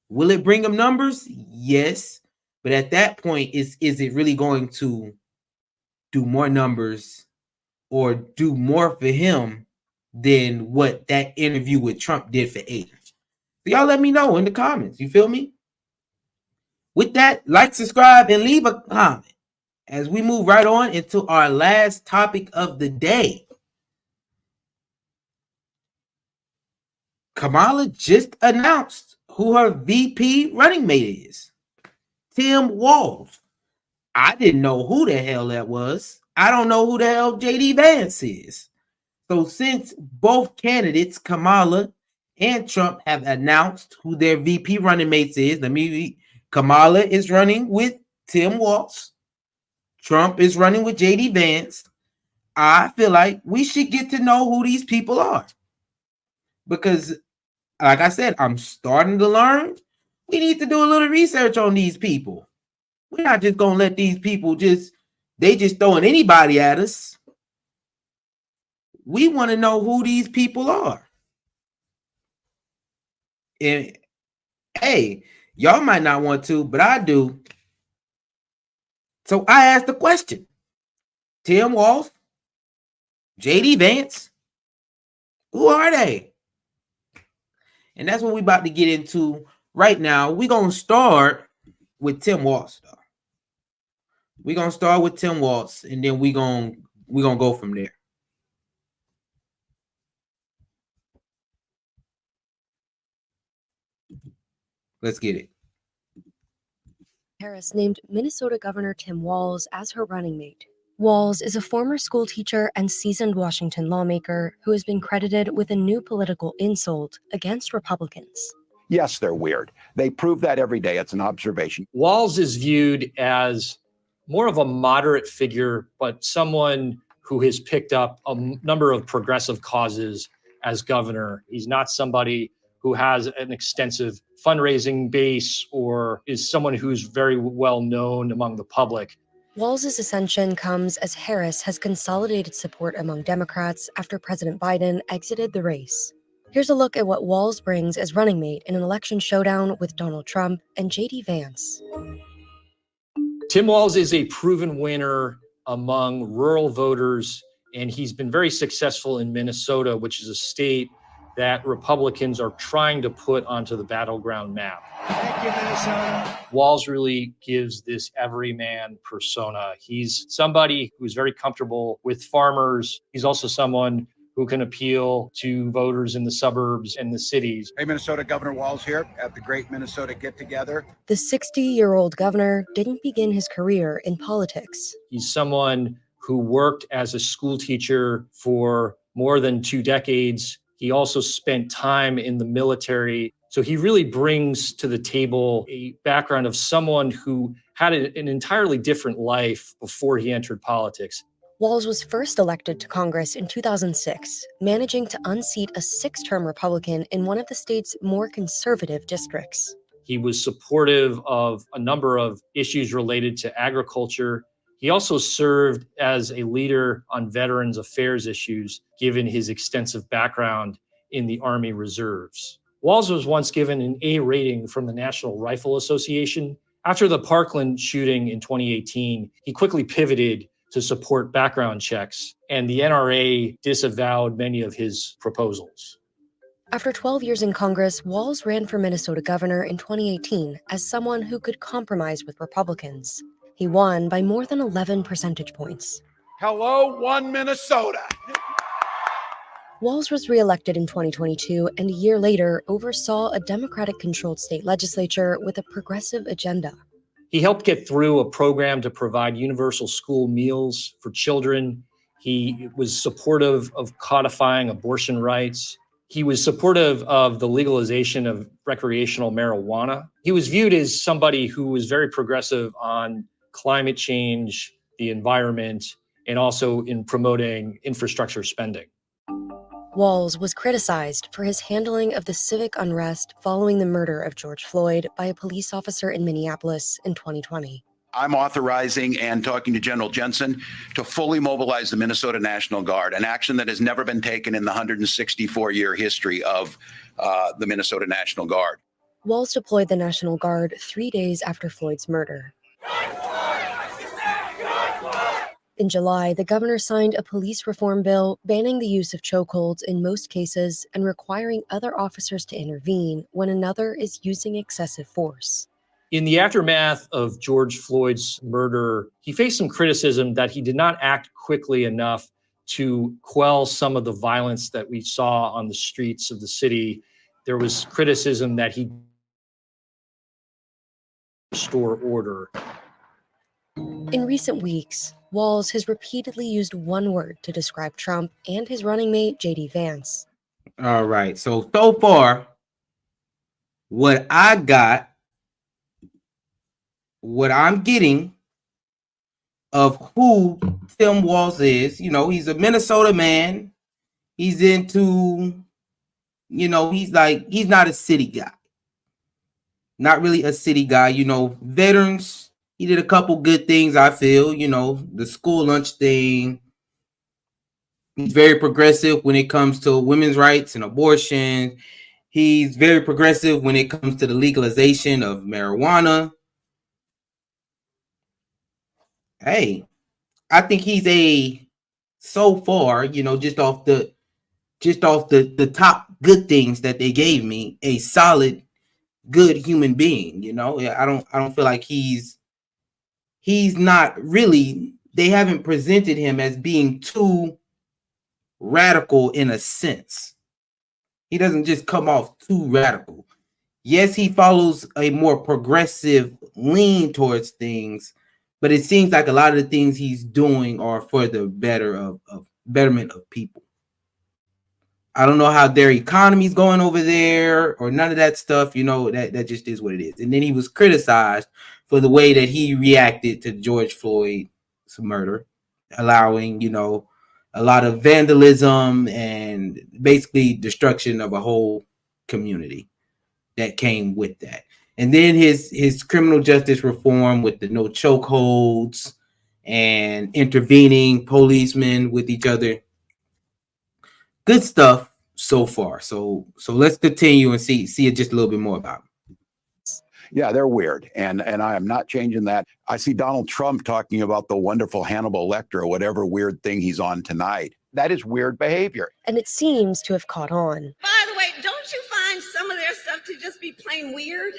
Will it bring him numbers? Yes. But at that point, is it really going to do more numbers or do more for him than what that interview with Trump did for Adin? So y'all let me know in the comments. You feel me? With that, like, subscribe, and leave a comment as we move right on into our last topic of the day. Kamala just announced who her VP running mate is. Tim Walz. I didn't know who the hell that was. I don't know who the hell JD Vance is. So since both candidates, Kamala and Trump, have announced who their VP running mates is, Kamala is running with Tim Walz. Trump is running with JD Vance. I feel like we should get to know who these people are. Because, like I said, I'm starting to learn. We need to do a little research on these people. We're not just going to let these people just throwing anybody at us. We want to know who these people are. And, hey, y'all might not want to, but I do. So I asked the question. Tim Walz, JD Vance, who are they? And that's what we about to get into right now. We're going to start with Tim Walz, though. We're going to start with Tim Walz, and then we're going to go from there. Let's get it.
Harris named Minnesota Governor Tim Walz as her running mate. Walz is a former school teacher and seasoned Washington lawmaker who has been credited with a new political insult against Republicans.
Yes, they're weird. They prove that every day. It's an observation.
Walz is viewed as more of a moderate figure, but someone who has picked up a number of progressive causes as governor. He's not somebody who has an extensive fundraising base or is someone who's very well known among the public.
Walz's ascension comes as Harris has consolidated support among Democrats after President Biden exited the race. Here's a look at what Walz brings as running mate in an election showdown with Donald Trump and J.D. Vance.
Tim Walz is a proven winner among rural voters, and he's been very successful in Minnesota, which is a state that Republicans are trying to put onto the battleground map.
Thank you, Minnesota.
Walz really gives this everyman persona. He's somebody who's very comfortable with farmers. He's also someone who can appeal to voters in the suburbs and the cities.
Hey, Minnesota, Governor Walz here at the Great Minnesota Get Together.
The 60-year-old governor didn't begin his career in politics.
He's someone who worked as a school teacher for more than 2 decades. He also spent time in the military. So he really brings to the table a background of someone who had an entirely different life before he entered politics.
Walz was first elected to Congress in 2006, managing to unseat a 6-term Republican in one of the state's more conservative districts.
He was supportive of a number of issues related to agriculture. He also served as a leader on Veterans Affairs issues, given his extensive background in the Army Reserves. Walz was once given an A rating from the National Rifle Association. After the Parkland shooting in 2018, he quickly pivoted to support background checks, and the NRA disavowed many of his proposals.
After 12 years in Congress, Walz ran for Minnesota governor in 2018 as someone who could compromise with Republicans. He won by more than 11 percentage points.
Hello, one Minnesota.
Walz was reelected in 2022 and a year later oversaw a Democratic-controlled state legislature with a progressive agenda.
He helped get through a program to provide universal school meals for children. He was supportive of codifying abortion rights. He was supportive of the legalization of recreational marijuana. He was viewed as somebody who was very progressive on climate change, the environment, and also in promoting infrastructure spending.
Walz was criticized for his handling of the civic unrest following the murder of George Floyd by a police officer in Minneapolis in 2020.
I'm authorizing and talking to General Jensen to fully mobilize the Minnesota National Guard, an action that has never been taken in the 164-year history of the Minnesota National Guard.
Walz deployed the National Guard 3 days after Floyd's murder. In July, the governor signed a police reform bill banning the use of chokeholds in most cases and requiring other officers to intervene when another is using excessive force.
In the aftermath of George Floyd's murder, he faced some criticism that he did not act quickly enough to quell some of the violence that we saw on the streets of the city. There was criticism that he restored order.
In recent weeks, Walz has repeatedly used one word to describe Trump and his running mate, J.D. Vance.
All right. So far, what I'm getting of who Tim Walz is, he's a Minnesota man. He's into, he's not a city guy. Not really a city guy, veterans. He did a couple good things, I feel, the school lunch thing. He's very progressive when it comes to women's rights and abortion. He's very progressive when it comes to the legalization of marijuana. Hey, I think he's so far, just off the just off the top good things that they gave me, a solid, good human being. You know, I don't feel like he's not really. They haven't presented him as being too radical in a sense. He doesn't just come off too radical. Yes, he follows a more progressive lean towards things, but it seems like a lot of the things he's doing are for the betterment of people. I don't know how their economy's going over there or none of that stuff. You know, that just is what it is. And then he was criticized for the way that he reacted to George Floyd's murder, allowing, you know, a lot of vandalism and basically destruction of a whole community that came with that. And then his criminal justice reform with the no chokeholds and intervening policemen with each other. Good stuff so far. So let's continue and see just a little bit more about them.
Yeah, they're weird. And I am not changing that. I see Donald Trump talking about the wonderful Hannibal Lecter or whatever weird thing he's on tonight. That is weird behavior.
And it seems to have caught on.
By the way, don't you find some of their stuff to just be plain weird?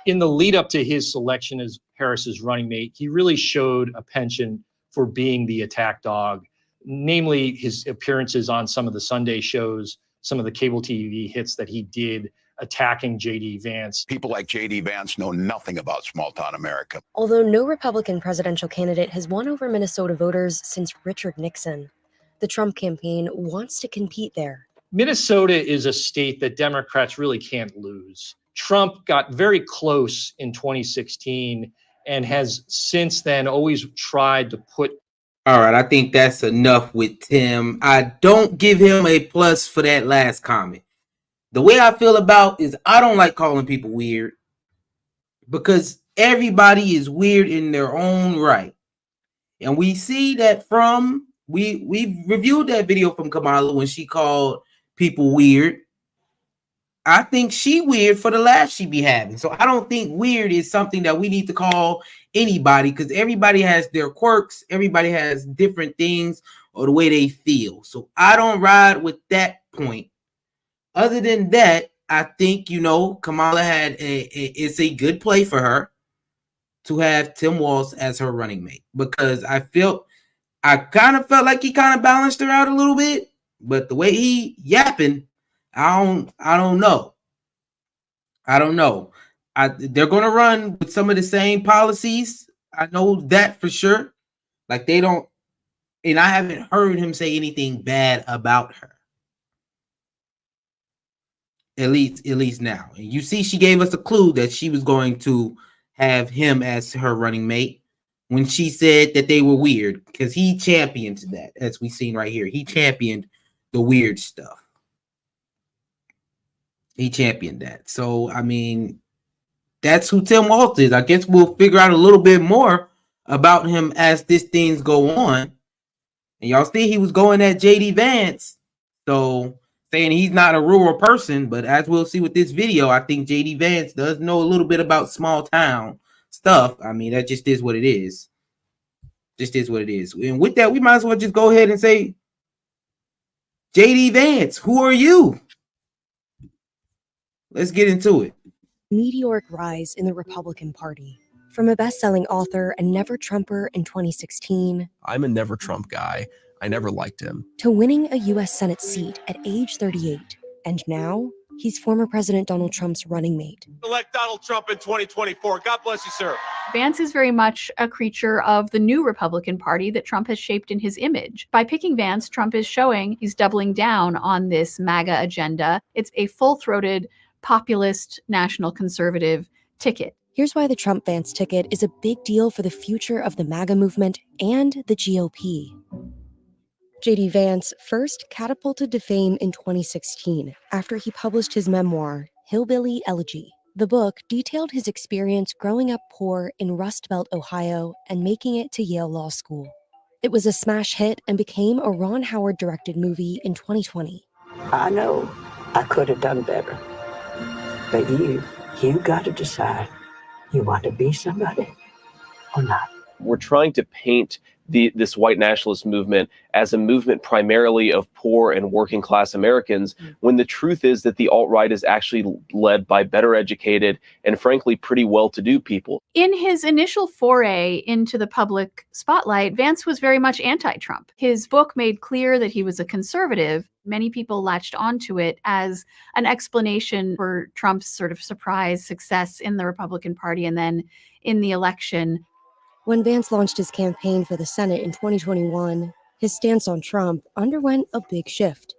In the lead up to his selection as Harris's running mate, he really showed a penchant for being the attack dog, namely his appearances on some of the Sunday shows, some of the cable TV hits that he did attacking J.D. Vance.
People like J.D. Vance know nothing about small town America.
Although no Republican presidential candidate has won over Minnesota voters since Richard Nixon, the Trump campaign wants to compete there.
Minnesota is a state that Democrats really can't lose. Trump got very close in 2016 and has since then always tried to put.
All right, I think that's enough with Tim. I don't give him a plus for that last comment. The way I feel about is I don't like calling people weird because everybody is weird in their own right. And we see that from, we reviewed that video from Kamala when she called people weird. I think she weird for the laugh she be having. So I don't think weird is something that we need to call anybody because everybody has their quirks. Everybody has different things or the way they feel. So I don't ride with that point. Other than that, I think, you know, Kamala it's a good play for her to have Tim Walz as her running mate because I kind of felt like he kind of balanced her out a little bit, but the way he yapping, I don't know. They're going to run with some of the same policies. I know that for sure. Like they don't, and I haven't heard him say anything bad about her. At least now. And you see, she gave us a clue that she was going to have him as her running mate when she said that they were weird, because he championed that, as we've seen right here. He championed the weird stuff. He championed that. So, I mean, that's who Tim Walz is. I guess we'll figure out a little bit more about him as these things go on. And y'all see he was going at J.D. Vance. So, saying he's not a rural person, but as we'll see with this video, I think J.D. Vance does know a little bit about small town stuff. I mean, that just is what it is. Just is what it is. And with that, we might as well just go ahead and say, J.D. Vance, who are you? Let's get into it.
Meteoric rise in the Republican Party. From a best-selling author and never Trumper in 2016.
I'm a never Trump guy. I never liked him.
To winning a U.S. Senate seat at age 38. And now, he's former President Donald Trump's running mate.
Elect Donald Trump in 2024. God bless you, sir.
Vance is very much a creature of the new Republican Party that Trump has shaped in his image. By picking Vance, Trump is showing he's doubling down on this MAGA agenda. It's a full-throated, populist, national conservative ticket.
Here's why the Trump-Vance ticket is a big deal for the future of the MAGA movement and the GOP. J.D. Vance first catapulted to fame in 2016 after he published his memoir, Hillbilly Elegy. The book detailed his experience growing up poor in Rust Belt, Ohio, and making it to Yale Law School. It was a smash hit and became a Ron Howard-directed movie in 2020.
I know I could have done better, but you got to decide. You want to be somebody or not?
We're trying to paint
this white nationalist movement as a movement primarily of poor and working class Americans, when the truth is that the alt-right is actually led by better educated and frankly pretty well-to-do people.
In his initial foray into the public spotlight, Vance was very much anti-Trump. His book made clear that he was a conservative. Many people latched onto it as an explanation for Trump's sort of surprise success in the Republican Party and then in the election.
When Vance launched his campaign for the Senate in 2021, his stance on Trump underwent a big shift.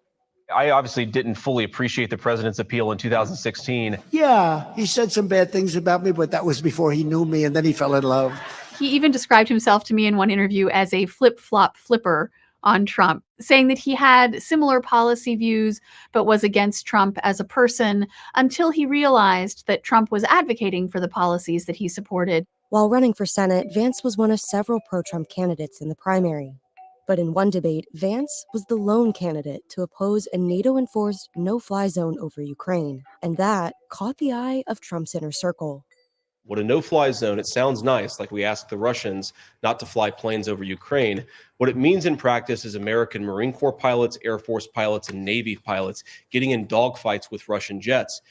I obviously didn't fully appreciate the president's appeal in 2016.
Yeah, he said some bad things about me, but that was before he knew me, and then he fell in love.
He even described himself to me in one interview as a flip-flop flipper on Trump, saying that he had similar policy views but was against Trump as a person until he realized that Trump was advocating for the policies that he supported.
While running for Senate, Vance was one of several pro-Trump candidates in the primary. But in one debate, Vance was the lone candidate to oppose a NATO-enforced no-fly zone over Ukraine, and that caught the eye of Trump's inner circle.
What a no-fly zone, it sounds nice, like we asked the Russians not to fly planes over Ukraine. What it means in practice is American Marine Corps pilots, Air Force pilots, and Navy pilots getting in dogfights with Russian jets.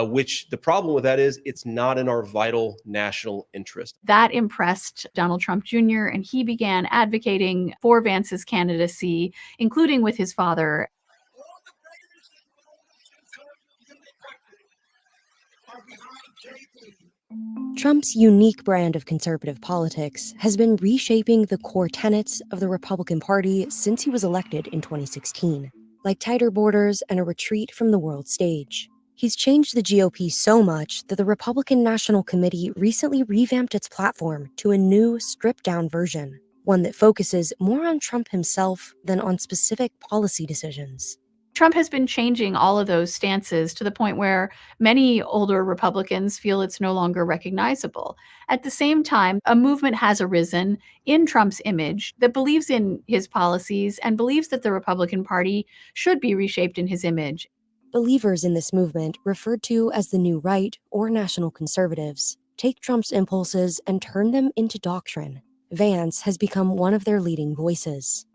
Which the problem with that is it's not in our vital national interest.
That impressed Donald Trump Jr., and he began advocating for Vance's candidacy, including with his father.
Trump's unique brand of conservative politics has been reshaping the core tenets of the Republican Party since he was elected in 2016, like tighter borders and a retreat from the world stage. He's changed the GOP so much that the Republican National Committee recently revamped its platform to a new, stripped-down version, one that focuses more on Trump himself than on specific policy decisions.
Trump has been changing all of those stances to the point where many older Republicans feel it's no longer recognizable. At the same time, a movement has arisen in Trump's image that believes in his policies and believes that the Republican Party should be reshaped in his image.
Believers in this movement, referred to as the New Right or National Conservatives, take Trump's impulses and turn them into doctrine. Vance has become one of their leading voices.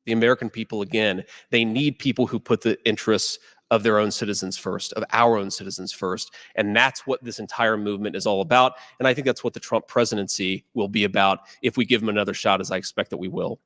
The American people, again, they need people who put the interests of their own citizens first, of our own citizens first. And that's what this entire movement is all about. And I think that's what the Trump presidency will be about if we give him another shot, as I expect that we will.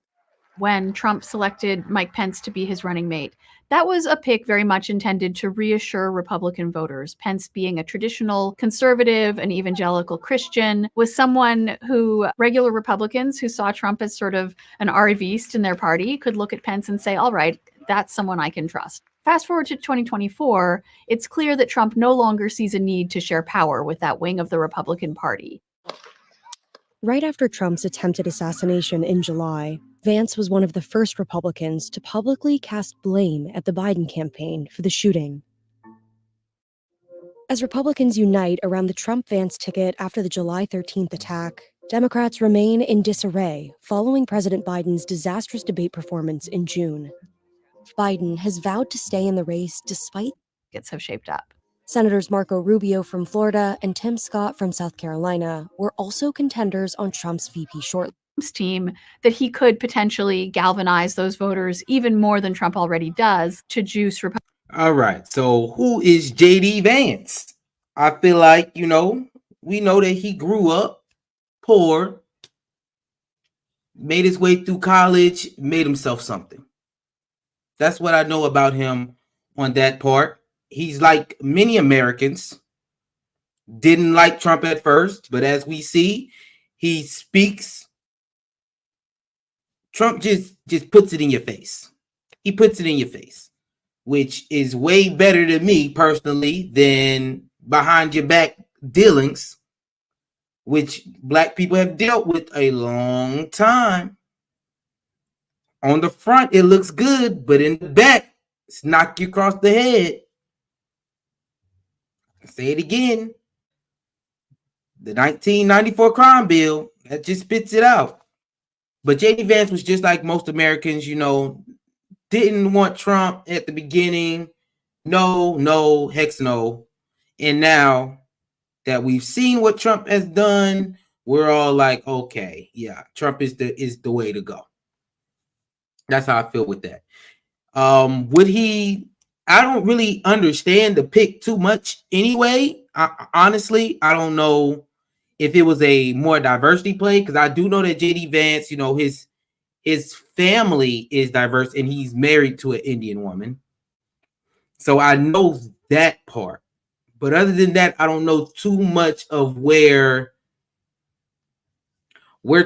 When Trump selected Mike Pence to be his running mate, that was a pick very much intended to reassure Republican voters. Pence, being a traditional conservative, an evangelical Christian, was someone who regular Republicans who saw Trump as sort of an arriviste in their party could look at Pence and say, all right, that's someone I can trust. Fast forward to 2024, it's clear that Trump no longer sees a need to share power with that wing of the Republican Party.
Right after Trump's attempted assassination in July, Vance was one of the first Republicans to publicly cast blame at the Biden campaign for the shooting. As Republicans unite around the Trump-Vance ticket after the July 13th attack, Democrats remain in disarray following President Biden's disastrous debate performance in June. Biden has vowed to stay in the race despite
gets have shaped up.
Senators Marco Rubio from Florida and Tim Scott from South Carolina were also contenders on Trump's VP shortlist.
Team that he could potentially galvanize those voters even more than Trump already does to juice Republicans.
All right. So who is JD Vance? I feel like, we know that he grew up poor, made his way through college, made himself something. That's what I know about him on that part. He's like many Americans, didn't like Trump at first, but as we see, he speaks. Trump just puts it in your face. He puts it in your face, which is way better to me personally than behind your back dealings, which black people have dealt with a long time. On the front, it looks good, but in the back, it's knock you across the head. I'll say it again. The 1994 crime bill, that just spits it out. But J.D. Vance was just like most Americans, didn't want Trump at the beginning. No, hex no. And now that we've seen what Trump has done we're all like, okay, yeah, Trump is the way to go. That's how I feel with that. Would he? I don't really understand the pick too much anyway. Honestly, I don't know if it was a more diversity play, because I do know that JD Vance, you know, his family is diverse and he's married to an Indian woman. So I know that part. But other than that, I don't know too much of where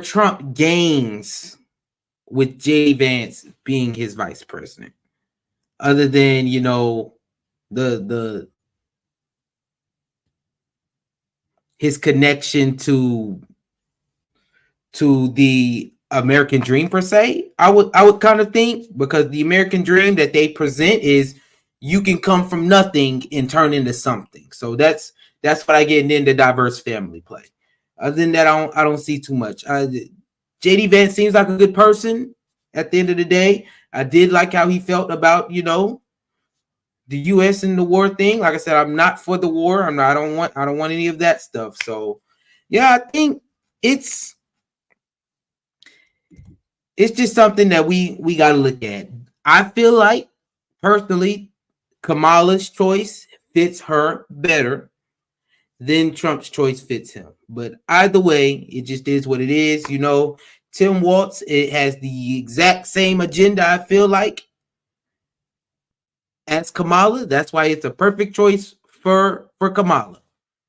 Trump gains with JD Vance being his vice president. Other than, you know, the his connection to the American dream per se, I would kind of think, because the American dream that they present is you can come from nothing and turn into something. So that's what I get in the diverse family play. Other than that, I don't see too much. JD Vance seems like a good person. At the end of the day, I did like how he felt about, you know, the U.S. and the war thing. Like I said, I'm not for the war. I don't want any of that stuff. So yeah, I think it's just something that we got to look at. I feel like personally, Kamala's choice fits her better than Trump's choice fits him. But either way, it just is what it is. You know, Tim Walz, it has the exact same agenda, I feel like, as Kamala. That's why it's a perfect choice for Kamala.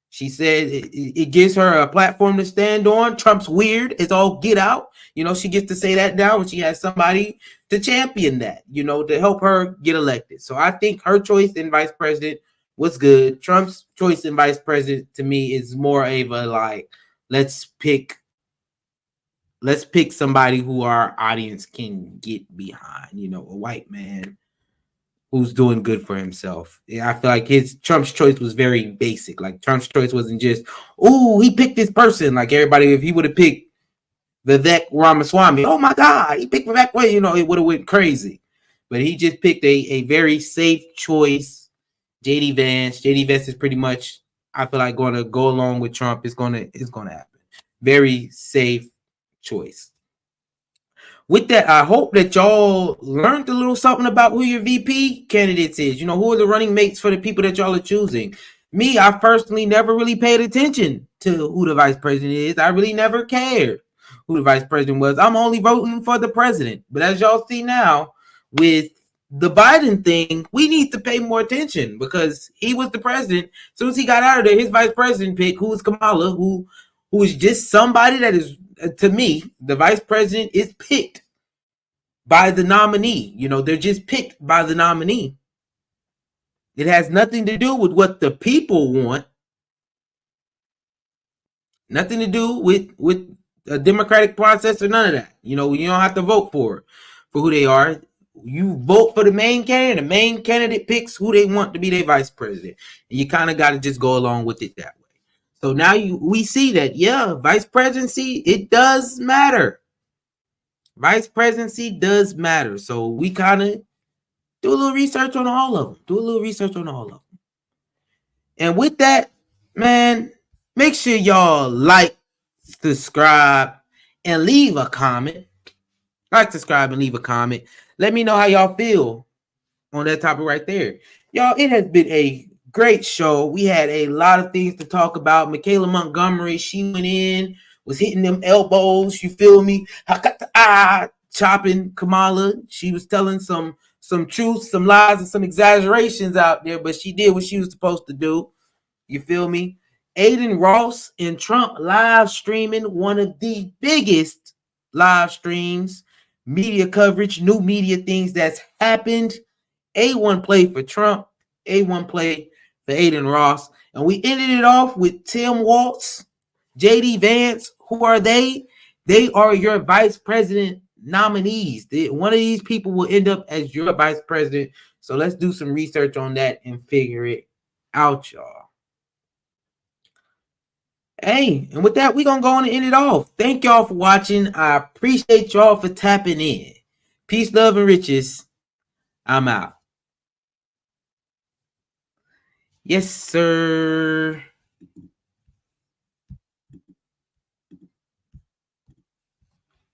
She said it gives her a platform to stand on. Trump's weird. It's all get out. You know, she gets to say that now, and she has somebody to champion that, you know, to help her get elected. So I think her choice in vice president was good. Trump's choice in vice president, to me, is more of a like, let's pick somebody who our audience can get behind, you know, a white man who's doing good for himself. Yeah, I feel like Trump's choice was very basic. Like, Trump's choice wasn't just, oh, he picked this person. Like, everybody, if he would have picked Vivek Ramaswamy, oh my God, he picked Vivek, you know, it would have went crazy. But he just picked a very safe choice, JD Vance. JD Vance is pretty much, I feel like, going to go along with Trump. It's going to happen. Very safe choice. With that, I hope that y'all learned a little something about who your VP candidates is. You know, who are the running mates for the people that y'all are choosing? Me, I personally never really paid attention to who the vice president is. I really never cared who the vice president was. I'm only voting for the president. But as y'all see now, with the Biden thing, we need to pay more attention, because he was the president. As soon as he got out of there, his vice president pick, who is Kamala, who is just somebody that is, to me, the vice president is picked by the nominee. You know, they're just picked by the nominee. It has nothing to do with what the people want. Nothing to do with a democratic process or none of that. You know, you don't have to vote for who they are. You vote for the main candidate. The main candidate picks who they want to be their vice president. And you kind of got to just go along with it that way. So now we see that, yeah, vice presidency, it does matter. Vice presidency does matter. So we kind of do a little research on all of them. And with that, man, make sure y'all like, subscribe, and leave a comment. Like, subscribe, and leave a comment. Let me know how y'all feel on that topic right there. Y'all, it has been a great show. We had a lot of things to talk about. Michaelah Montgomery, she went in, was hitting them elbows, you feel me? Chopping Kamala. She was telling some truth, some lies, and some exaggerations out there, but she did what she was supposed to do. You feel me? Adin Ross and Trump live streaming one of the biggest live streams, media coverage, new media things that's happened. A1 play for Trump, A1 play for Adin Ross. And we ended it off with Tim Walz, JD Vance. Who are they? They are your vice president nominees. One of these people will end up as your vice president. So let's do some research on that and figure it out, y'all. Hey, and with that, we're going to go on and end it off. Thank y'all for watching. I appreciate y'all for tapping in. Peace, love, and riches. I'm out. Yes, sir.